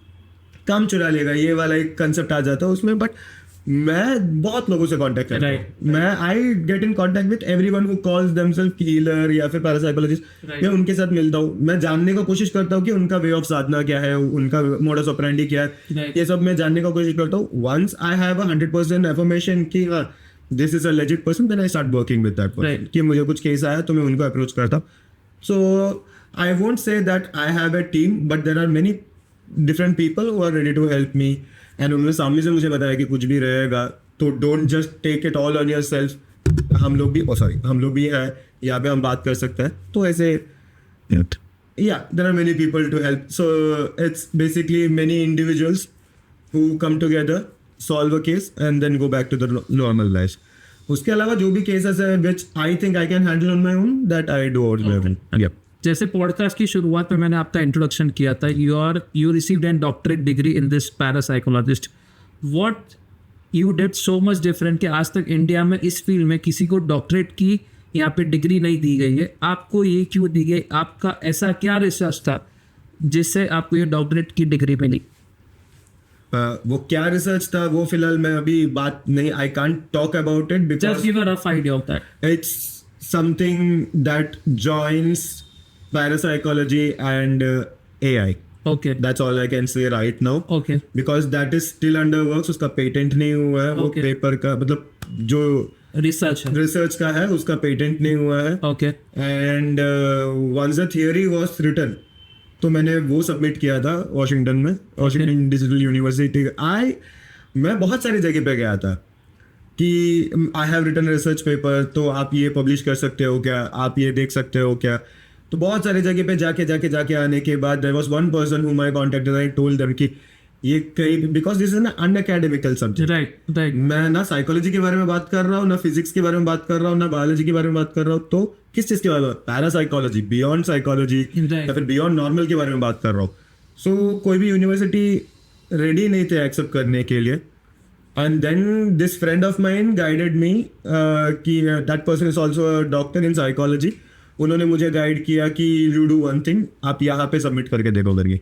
A: काम चुरा लेगा, ये वाला एक concept आ जाता है उसमें. बट मैं बहुत लोगों से कांटेक्ट करता हूँ.
B: Right.
A: मैं I get in contact with everyone who calls themselves healer या फिर पैरासाइकोलॉजिस्ट.
B: Right.
A: मैं उनके साथ मिलता हूँ, मैं जानने का कोशिश करता हूँ कि उनका वे ऑफ साधना क्या है, उनका मोडस ऑपरेंडी क्या है.
B: Right.
A: ये सब मैं जानने का कोशिश करता हूँ. वंस आई हैव 100% एफर्मेशन कि हाँ this is a legit person, then I start working with that person.
B: Right.
A: कि मुझे कुछ केस आया तो मैं उनको अप्रोच करता हूँ. So I won't say that I have a team, but there are many different people who are ready to help me. And उन्होंने सामने से मुझे बताया कि कुछ भी रहेगा तो don't just take it all on yourself. हम लोग भी हैं यहाँ पे, हम बात कर सकते हैं. तो ऐसे yeah, there are many people to help. So it's basically many individuals who come together, solve a case and then go back to the normal life. उसके अलावा जो भी केसेस है which I think I can handle on my own, that I do on my own. Yep.
B: जैसे podcast की शुरुआत में मैंने आपका इंट्रोडक्शन किया था, you received an doctorate degree in this parapsychologist. What you did so much different कि आज तक इंडिया में इस फील्ड में किसी को डॉक्टरेट की यहाँ पे डिग्री नहीं दी गई है. आपको ये क्यों दी गई? आपका ऐसा क्या रिसर्च था जिससे आपको ये डॉक्टरेट की डिग्री मिली?
A: वो क्या रिसर्च था वो फिलहाल मैं अभी बात नहीं, I can't talk about it
B: just
A: because
B: give a rough idea of that.
A: it's something that joins parapsychology and AI.
B: Okay
A: That's all I can say right now.
B: Okay
A: Because that is still under works. उसका patent नहीं हुआ है. वो
B: Okay.
A: Paper का मतलब जो
B: research है.
A: Research का है उसका पेटेंट नहीं हुआ है.
B: Okay
A: and once the theory was written, तो मैंने वो सबमिट किया था वॉशिंगटन में, वॉशिंगटन डिजिटल यूनिवर्सिटी. मैं बहुत सारी जगह पे गया था कि I have written research paper, तो आप ये पब्लिश कर सकते हो क्या, आप ये देख सकते हो क्या. तो बहुत सारी जगह पे जाके आने के बाद there was one person whom I contacted. I told them कि ये कहीं, because this is an unacademical subject.
B: Right.
A: मैं ना साइकोलॉजी के बारे में बात कर रहा हूँ, ना फिजिक्स के बारे में बात कर रहा हूँ, ना बायोलॉजी के बारे में बात कर रहा हूँ. तो किस चीज़ के बारे में? Parapsychology, beyond psychology
B: Right.
A: या फिर बियॉन्ड नॉर्मल के बारे में बात कर रहा हूँ. सो कोई भी यूनिवर्सिटी रेडी नहीं थे एक्सेप्ट करने के लिए. And then this friend of mine guided me कि that person is also a doctor in psychology. उन्होंने मुझे गाइड किया कि यू डू वन थिंग, आप यहाँ पे सबमिट करके देखो करके.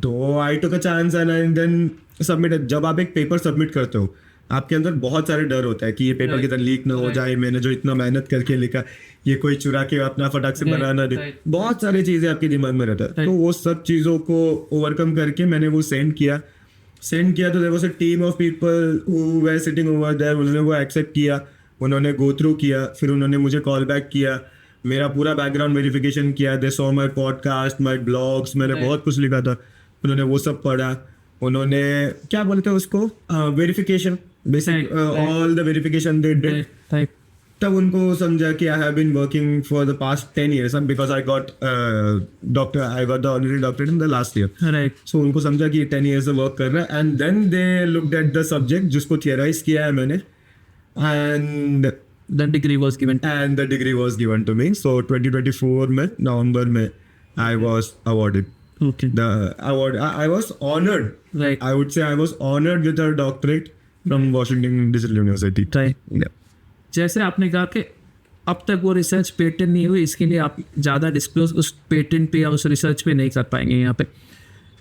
A: तो I took a chance and then submitted. जब आप एक पेपर सबमिट करते हो आपके अंदर बहुत सारे डर होता है कि ये पेपर
B: Right.
A: की तरह लीक ना हो
B: Right.
A: जाए, मैंने जो इतना मेहनत करके लिखा ये कोई चुरा के अपना फटाक से
B: Right.
A: बना ना दे.
B: Right.
A: बहुत सारी चीज़ें आपके दिमाग में रहता है.
B: Right.
A: तो वो सब चीज़ों को ओवरकम करके मैंने वो सेंड किया तो there was a team of people who were sitting over there. उन्होंने वो एक्सेप्ट किया, उन्होंने गो थ्रू किया, फिर उन्होंने मुझे कॉल बैक किया, मेरा पूरा बैकग्राउंड वेरिफिकेशन किया. They saw my podcast, my blogs, मैंने
B: Right.
A: बहुत कुछ लिखा था. उन्होंने वो सब पढ़ा, उन्होंने क्या बोलते हैं उसको, verification, basic
B: Right.
A: All the verification they did.
B: Right.
A: तब उनको समझा कि I have been working for the past 10 years because I got the honorary doctorate in the last year.
B: Right.
A: So उनको समझा कि 10 years से वर्क कर रहा है. And then they looked at the subject जिसको थियराइज किया है मैंने, and
B: the degree was given.
A: the degree was given to me. So 2024 में नवंबर में I was awarded
B: okay.
A: the award. I was honored.
B: Right.
A: I would say I was honored with a doctorate from Washington Digital University.
B: Right.
A: Yeah.
B: जैसे आपने कहा कि अब तक वो research patent नहीं हुई, इसके लिए आप ज़्यादा डिस्क्लोज उस पेटेंट पे या उस रिसर्च पे नहीं कर पाएंगे यहाँ पे.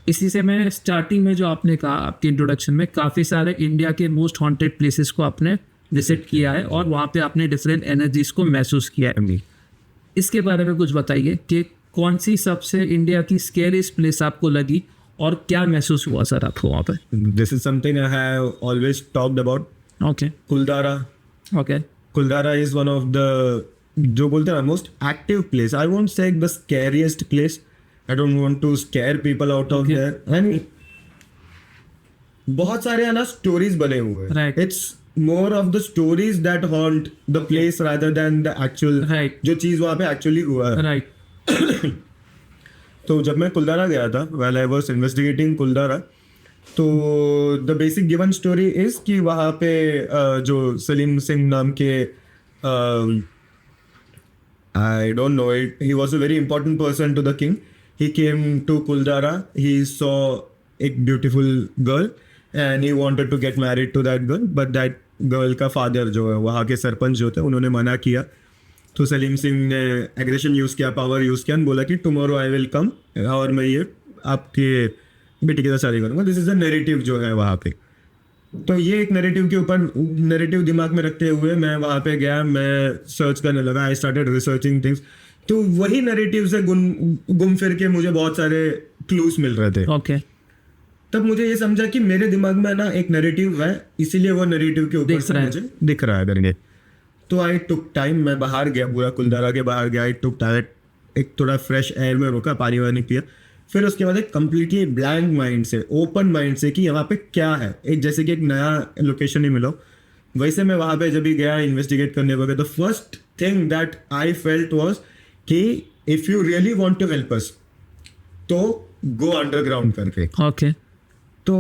B: इसी से मैं स्टार्टिंग में जो आपने कहा आपके इंट्रोडक्शन में, काफ़ी सारे इंडिया के मोस्ट हॉन्टेड प्लेसेस को आपने विजिट किया है और वहाँ पे आपने डिफरेंट एनर्जीज को महसूस किया है. इसके बारे में कुछ बताइए कि कौन सी सबसे इंडिया की स्केरियस्ट प्लेस आपको लगी और क्या महसूस हुआ सर आपको वहाँ पे?
A: This is something I have always talked about.
B: Okay.
A: Kuldara.
B: Okay.
A: Kuldara is one of the, जो बोलते हैं, most active place. I won't say the scariest place, I don't want to scare people out of
B: Okay.
A: There and बहुत सारे है ना stories बने हुए हैं.
B: Right.
A: It's more of the stories that haunt the place rather than the actual
B: Right.
A: जो चीज वहां पे एक्चुअली हुआ है.
B: राइट.
A: तो जब मैं कुलदारा गया था, when I was investigating Kuldhara, तो the basic given story is कि वहाँ पे जो सलीम सिंह नाम के I don't know it, he was a very important person to the king. He came to Kuldhara, he saw एक beautiful girl and he wanted to get married to that girl, but that girl का father जो है वहाँ के सरपंच जो थे उन्होंने मना किया. तो सलीम सिंह ने एग्रेशन यूज़ किया, पावर यूज़ किया, बोला कि टुमारो आई विल कम और मैं ये आपके बेटी के साथ शादी करूँगा. दिस इज़ द नैरेटिव जो है वहाँ पे. तो ये एक नैरेटिव के ऊपर नैरेटिव दिमाग में रखते हुए मैं वहाँ पे गया, मैं सर्च करने लगा, आई स्टार्टेड रिसर्चिंग थिंग्स. तो वही नैरेटिव से गुम फिर के मुझे बहुत सारे क्लूज मिल रहे थे.
B: ओके.
A: तब मुझे ये समझा कि मेरे दिमाग में ना एक नैरेटिव है, इसीलिए वो नैरेटिव के ऊपर
B: दिख
A: से
B: रहा है.
A: मुझे दिख रहा है करके. तो आई टुक टाइम, मैं बाहर गया, पूरा कुलदारा के बाहर गया, आई टुक टाइम, एक थोड़ा फ्रेश एयर में रुका, पानी वानी पिया. फिर उसके बाद एक कम्प्लीटली ब्लैंक माइंड से, ओपन माइंड से कि यहाँ पे क्या है, एक जैसे कि एक नया लोकेशन ही मिला. वैसे मैं वहाँ पे जब भी गया इन्वेस्टिगेट करने वगैरह, the first thing that I felt was कि if you really want to help us तो गो अंडरग्राउंड करके.
B: ओके.
A: तो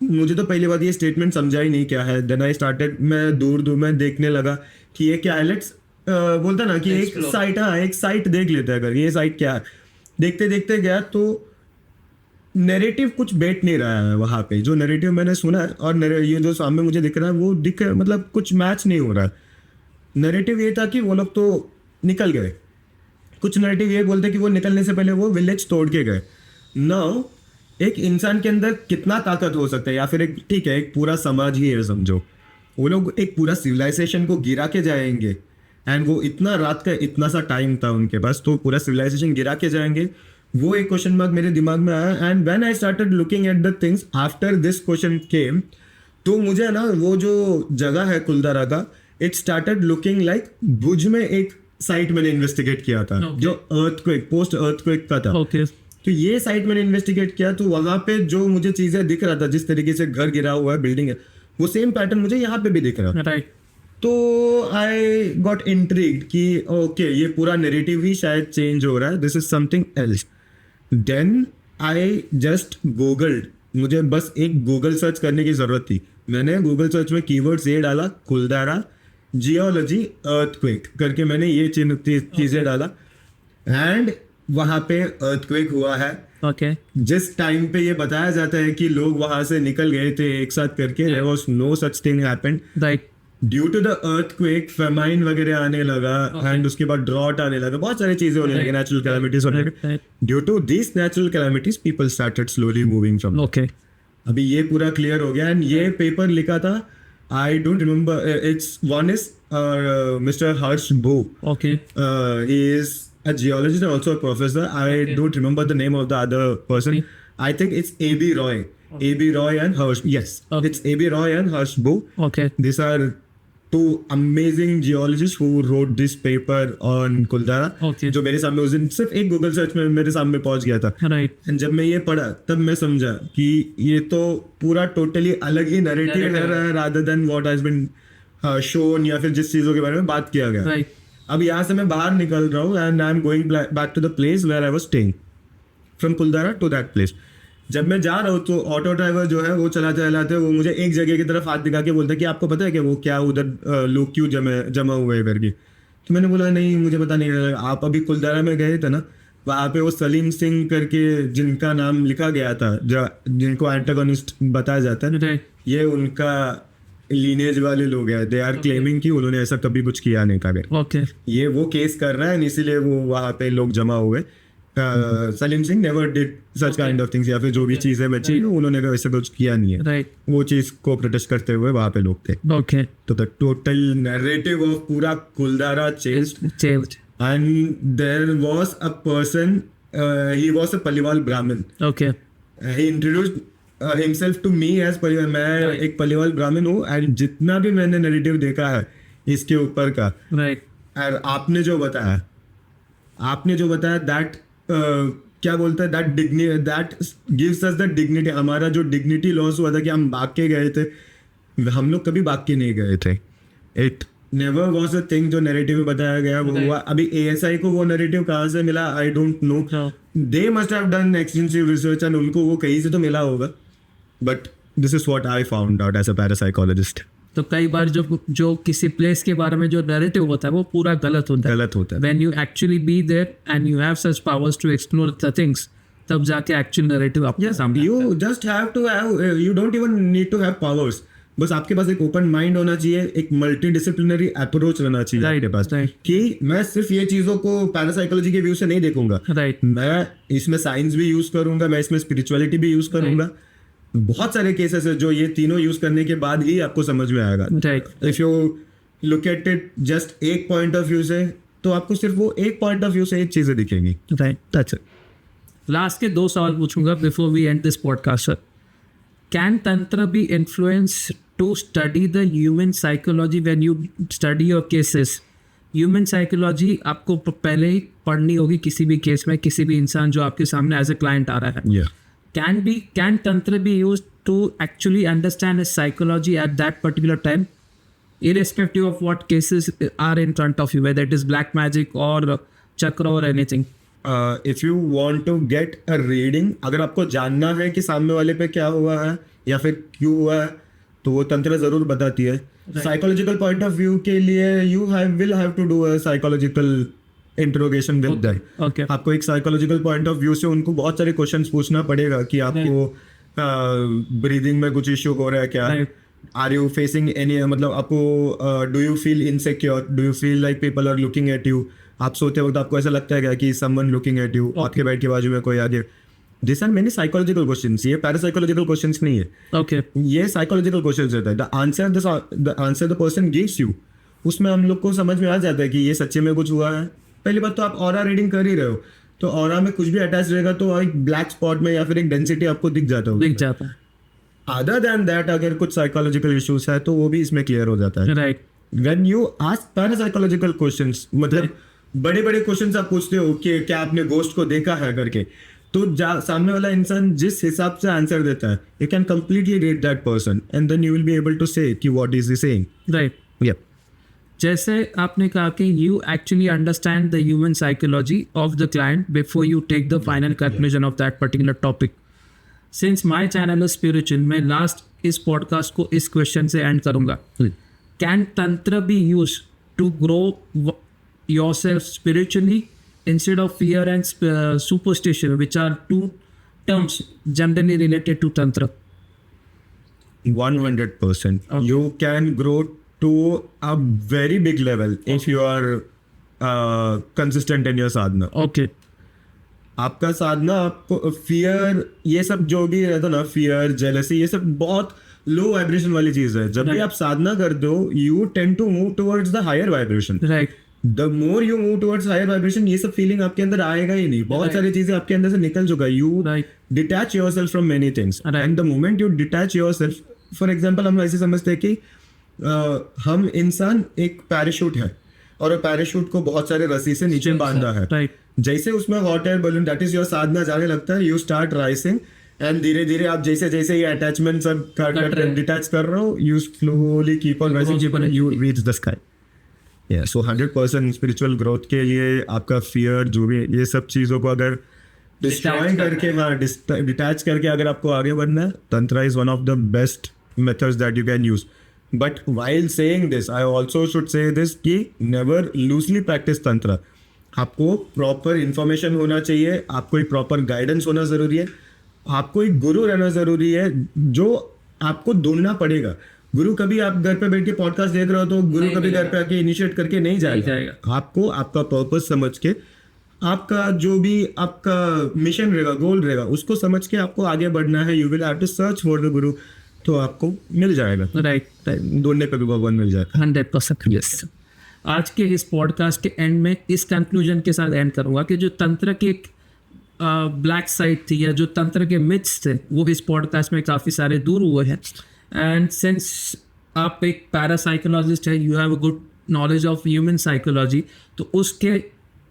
A: मुझे तो पहली बात ये स्टेटमेंट समझा ही नहीं क्या है. देन आई स्टार्टेड, मैं दूर दूर में देखने लगा कि ये क्या है. लेट्स बोलता ना कि एक साइट, हाँ एक साइट देख लेते हैं अगर ये साइट क्या है. देखते देखते गया तो नैरेटिव कुछ बैठ नहीं रहा है वहाँ पे. जो नैरेटिव मैंने सुना है और ये जो सामने मुझे दिख रहा है वो मतलब कुछ मैच नहीं हो रहा है. नैरेटिव ये था कि वो लोग तो निकल गए. कुछ नैरेटिव ये बोलते कि वो निकलने से पहले वो विलेज तोड़ के गए. नाउ एक इंसान के अंदर कितना ताकत हो सकता है, या फिर एक ठीक है एक पूरा समाज ही है समझो, वो लोग एक पूरा सिविलाइजेशन को गिरा के जाएंगे. एंड वो इतना रात का इतना सा टाइम था उनके पास, तो पूरा सिविलाइजेशन गिरा के जाएंगे. वो एक क्वेश्चन मार्क मेरे दिमाग में आया. And when I started looking at the things after this question came, तो मुझे ना वो जो जगह है कुलदारा का, इट स्टार्टेड लुकिंग लाइक भुज में एक साइट मैंने इन्वेस्टिगेट किया था.
B: Okay.
A: जो अर्थक्वेक, पोस्ट अर्थक्वेक का था.
B: ओके.
A: तो ये साइट मैंने इन्वेस्टिगेट किया, तो वहाँ पे जो मुझे चीज़ें दिख रहा था, जिस तरीके से घर गिरा हुआ है, बिल्डिंग है, वो सेम पैटर्न मुझे यहाँ पे भी दिख रहा है.
B: राइट.
A: तो आई गॉट इंट्रिग्ड कि ओके ये पूरा नैरेटिव ही शायद चेंज हो रहा है, this is something else. Then I just googled, मुझे बस एक गूगल सर्च करने की ज़रूरत थी. मैंने गूगल सर्च में कीवर्ड्स ये डाला, कुलदारा जियोलॉजी अर्थक्वेक करके मैंने ये चीज़ें डाला. एंड वहाँ पे अर्थक्वेक हुआ है.
B: ओके.
A: जिस टाइम पे ये बताया जाता है कि लोग वहाँ से निकल गए थे एक साथ करके, there was no such thing happened.
B: Right.
A: Due to the earthquake famine वगैरह आने लगा. एंड उसके बाद ड्रॉट आने लगा, बहुत सारी चीजें होने लगी, नेचुरल कैलामिटीज होने लगी. Due to this natural calamities people started slowly moving from.
B: Okay.
A: अभी ये पूरा क्लियर हो गया. एंड ये पेपर लिखा था, I don't remember, it's one is mister Harsh बो.
B: Okay.
A: He is a geologist and also a professor. I don't remember the name of the other person. I think it's A.B. Roy. A.B. Roy and Harsh. Yes, it's A.B. Roy and Harsh Bo.
B: Okay.
A: These are two amazing geologists who wrote this paper on Kuldara.
B: Okay.
A: जो मेरे सामने उस दिन सिर्फ एक Google search में मेरे सामने पहुंच गया था.
B: राइट.
A: And जब मैं ये पढ़ा तब मैं समझा कि ये तो पूरा टोटली अलग ही नैरेटिव है rather than what has been shown, या फिर जिस चीज़ों के बारे में बात किया गया.
B: राइट.
A: अब यहाँ से मैं बाहर निकल रहा हूँ and I am going back to the place where I was staying, from Kuldhara to that place. जब मैं जा रहा हूँ तो ऑटो ड्राइवर जो है वो चलाते वो मुझे एक जगह की तरफ हाथ दिखा के बोलता है कि आपको पता है कि वो क्या उधर लोग क्यों जमा हुए हैं करके. तो मैंने बोला नहीं मुझे पता नहीं. आप अभी कुलदारा में गए थे ना, वहाँ पे वो सलीम सिंह करके जिनका नाम लिखा गया था, जिनको एंटागोनिस्ट बताया जाता है,
B: राइट.
A: ये उनका लीनेज वाले लोग हैं. दे आर क्लेमिंग कि उन्होंने ऐसा कभी कुछ किया नहीं था.
B: ओके.
A: ये वो केस कर रहा है इसीलिए वो वहाँ पे लोग जमा हुए. Salim Singh never did such kind of things, या फिर जो भी चीज़ें बची उन्होंने वैसे कुछ किया नहीं है.
B: राइट.
A: वो चीज़ को प्रोटेस्ट करते हुए वहाँ पे लोग थे.
B: ओके.
A: तो द टोटल नैरेटिव ऑफ पूरा Kuldhara changed.
B: Change.
A: And there was a person, he was a Paliwal Brahmin.
B: Okay.
A: He introduced himself to me as Paliwal. मैं एक पलीवाल ब्राह्मण हूँ. एंड जितना भी मैंने नैरेटिव देखा है इसके ऊपर का,
B: राइट.
A: और आपने जो बताया दैट क्या बोलता है, that gives us the dignity. हमारा जो डिग्निटी लॉस हुआ था कि हम भाग के गए थे, हम लोग कभी भाग के नहीं गए थे. It never was a thing जो नैरेटिव में बताया गया वो हुआ. अभी ASI को वो नैरेटिव कहाँ से मिला, I don't know. They must have done extensive research and उनको वो कहीं से तो मिला होगा. But this is what I found out as a parapsychologist.
B: तो कई बार जो किसी प्लेस के बारे में जो नैरेटिव होता है वो पूरा गलत होता है. When you actually be there and you have such powers to explore the things, तब जाके एक्चुअल नैरेटिव आपके सामने.
A: You just have to have, you don't even need to have powers. बस आपके पास एक ओपन माइंड होना चाहिए, एक मल्टी डिसिप्लिनरी अप्रोच रहना चाहिए आपके पास. कि मैं सिर्फ ये चीज़ों को पैरासाइकोलॉजी के व्यू से नहीं देखूंगा. मैं इसमें साइंस भी यूज करूंगा, मैं इसमें स्पिरिचुअलिटी भी यूज करूंगा. बहुत सारे केसेस है जो ये तीनों यूज करने के बाद ही आपको समझ में आएगा. If you look at it just एक पॉइंट ऑफ व्यू से, तो आपको सिर्फ वो एक पॉइंट ऑफ व्यू से एक चीजें दिखेंगी. That's it.
B: लास्ट के 2 सवाल पूछूंगा before we end this podcast. Sir, can tantra be influence to study the human psychology when you study your cases? Human psychology आपको पहले ही पढ़नी होगी किसी भी केस में, किसी भी इंसान जो आपके सामने एज ए क्लाइंट आ रहा है. Can Tantra be used to actually understand his psychology at that particular time, irrespective of what cases are in front of you, whether it is black magic or chakra or anything?
A: If you want to get a reading, अगर आपको जानना है कि सामने वाले पे क्या हुआ है या फिर क्यों हुआ है, तो वो तंत्र जरूर बताती है. साइकोलॉजिकल पॉइंट ऑफ व्यू के लिए you will have to do a psychological interrogation with that. आपको एक साइकोलॉजिकल पॉइंट ऑफ व्यू से उनको बहुत सारे क्वेश्चंस पूछना पड़ेगा कि आपको ब्रीदिंग में कुछ इश्यू हो रहा है क्या, आर यू फेसिंग एनी, मतलब आपको do you feel insecure, do you feel like people are looking at you, आप सोते वक्त आपको ऐसा लगता है क्या कि समवन लुकिंग एट यू, आपके बेड के बाजू में कोई आगे. This are many psychological questions. ये पैरासाइकोलॉजिकल क्वेश्चंस नहीं है. ये साइकोलॉजिकल क्वेश्चंस रहता है. The answer the person gives you, उसमें हम लोग को समझ में आ जाता है कि ये सच्चे में कुछ हुआ है. पहली बात तो आप ऑरा रीडिंग कर ही रहे हो, तो ऑरा में कुछ भी अटैच रहेगा तो एक ब्लैक स्पॉट में या फिर एक डेंसिटी आपको दिख जाता है. अदर देन दैट अगर कुछ साइकोलॉजिकल इश्यूज है तो वो भी इसमें क्लियर हो जाता है.
B: Right.
A: When you ask parapsychological questions, मतलब बड़े बड़े क्वेश्चंस आप पूछते हो कि क्या आपने गोस्ट को देखा है करके, तो सामने वाला इंसान जिस हिसाब से आंसर देता है, you can completely read that person and then you will be able to say कि what is he saying.
B: Right.
A: Yup.
B: जैसे आपने कहा कि you actually understand the human psychology of the client before you take the final conclusion of that particular topic. Since my channel is spiritual, मैं last इस podcast को इस question से end करूंगा. Can tantra be use to grow yourself spiritually instead of fear and superstition, which are 2 terms generally related to tantra?
A: 100%. You can grow to a very big level if you are consistent in your sadhana.
B: Okay.
A: आपका साधना, आपको fear, ये सब जो भी रहता ना, fear, jealousy, ये सब बहुत लो वाइब्रेशन वाली चीज है. जब भी आप साधना करते हो, you tend to move towards the higher vibration.
B: Right.
A: The more you move towards higher vibration, ये सब फीलिंग आपके अंदर आएगा ही नहीं. बहुत सारी चीजें आपके अंदर से निकल चुका है. You detach yourself from many things and the moment you detach yourself, for example हम ऐसे समझते हैं कि हम इंसान एक पैराशूट है और पैराशूट को बहुत सारे रस्सी से नीचे बांधा है. जैसे उसमें hot air balloon, that is your sadhana, जाने लगता है, यू स्टार्ट राइसिंग एंड धीरे धीरे आप जैसे जैसे ये अटैचमेंट सब डिटैच कर रहे हो, you slowly keep on rising, you reach the sky. So 100% spiritual growth के लिए आपका फियर, जो भी ये सब चीज़ों को अगर डिस्ट्रॉय करके, डिटैच करके अगर आपको आगे बढ़ना है, tantra is one of the best methods that you can use. But while saying this, I also should say this कि नेवर लूजली प्रैक्टिस तंत्र. आपको प्रॉपर इंफॉर्मेशन होना चाहिए, आपको एक प्रॉपर गाइडेंस होना ज़रूरी है, आपको एक गुरु रहना ज़रूरी है जो आपको ढूंढना पड़ेगा. गुरु कभी आप घर पे बैठ के पॉडकास्ट देख रहे हो तो गुरु कभी घर पे आके इनिशिएट करके नहीं जाएगा. आपको आपका पर्पस समझ के, आपका जो भी आपका मिशन रहेगा, गोल रहेगा, उसको समझ के आपको आगे बढ़ना है. You will have to search for the guru, तो आपको मिल जाएगा. राइट. ढूंढने पे भी भगवान मिल जाएगा.
B: 100%. यस. आज के इस पॉडकास्ट के एंड में इस कंक्लूजन के साथ एंड करूँगा कि जो तंत्र की एक ब्लैक साइड थी या जो तंत्र के मिथ्स थे, वो इस पॉडकास्ट में काफ़ी सारे दूर हुए हैं. एंड सिंस आप एक पैरासाइकोलॉजिस्ट है, you have a good knowledge of human psychology, तो उसके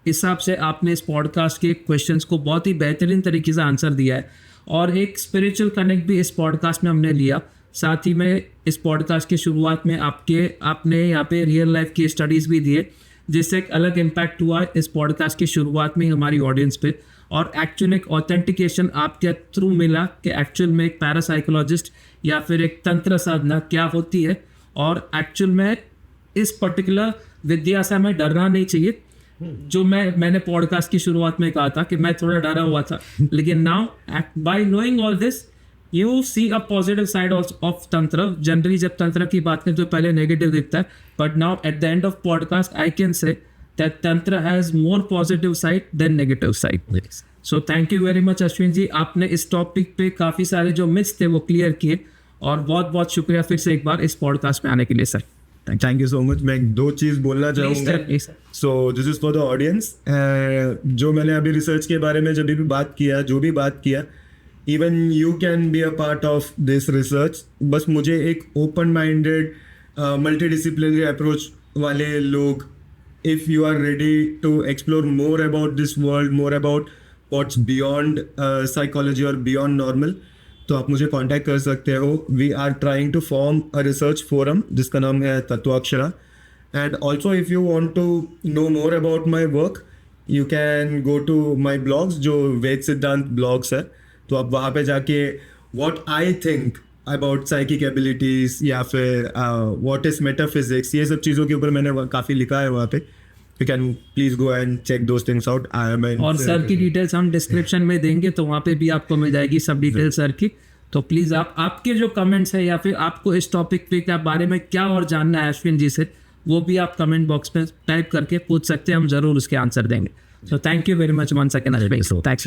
B: हिसाब से आपने इस पॉडकास्ट के क्वेश्चंस को बहुत ही बेहतरीन तरीके से आंसर दिया है और एक स्पिरिचुअल कनेक्ट भी इस पॉडकास्ट में हमने लिया। साथ ही में इस पॉडकास्ट की शुरुआत में आपने यहाँ पे रियल लाइफ की स्टडीज़ भी दिए, जिससे एक अलग इम्पैक्ट हुआ इस पॉडकास्ट की शुरुआत में हमारी ऑडियंस पे, और एक्चुअल एक ऑथेंटिकेशन आपके थ्रू मिला कि एक्चुअल में एक पैरासाइकोलॉजिस्ट या फिर एक तंत्र साधना क्या होती है, और एक्चुअल में इस पर्टिकुलर विद्या से हमें डरना नहीं चाहिए। जो मैंने पॉडकास्ट की शुरुआत में कहा था कि मैं थोड़ा डरा हुआ था, लेकिन now by knowing all this you see a positive side of tantra. Generally जब तंत्र की बात करें तो पहले नेगेटिव दिखता है, but now at the end of podcast I can say that tantra has more positive side than negative side. So thank you very much Ashwin ji, आपने इस टॉपिक पे काफ़ी सारे जो मिथ्स थे वो क्लियर किए, और बहुत बहुत शुक्रिया फिर से एक बार इस पॉडकास्ट में आने के लिए sir.
A: Thank you so much. मैं 2 चीज़ बोलना चाहूँगा। So this is for the audience. जो मैंने अभी रिसर्च के बारे में जो भी बात किया, even you can be a part of this research. बस मुझे एक ओपन माइंडेड मल्टीडिसिप्लिनरी अप्रोच वाले लोग, if you are ready to explore more about this world, more about what's beyond psychology और बियॉन्ड नॉर्मल, तो आप मुझे कांटेक्ट कर सकते हो। We are trying to form a research forum जिसका नाम है Tatvakshara. And also if you want to know more about my work, you can go to my blogs जो वेद सिद्धांत ब्लॉग्स है, तो आप वहाँ पे जाके what I think about psychic abilities या फिर व्हाट इज़ मेटाफिजिक्स, ये सब चीज़ों के ऊपर मैंने काफ़ी लिखा है वहाँ पे। You can please go and check those things out.
B: और सर की डिटेल्स हम डिस्क्रिप्शन में देंगे, तो वहाँ पे भी आपको मिल जाएगी सब डिटेल्स सर की। तो प्लीज़ आपके जो कमेंट्स है या फिर आपको इस टॉपिक पे क्या बारे में क्या और जानना है अश्विन जी से, वो भी आप कमेंट बॉक्स में टाइप करके पूछ सकते हैं, हम ज़रूर उसके आंसर देंगे। So thank you very much once again Ashwin. Thanks.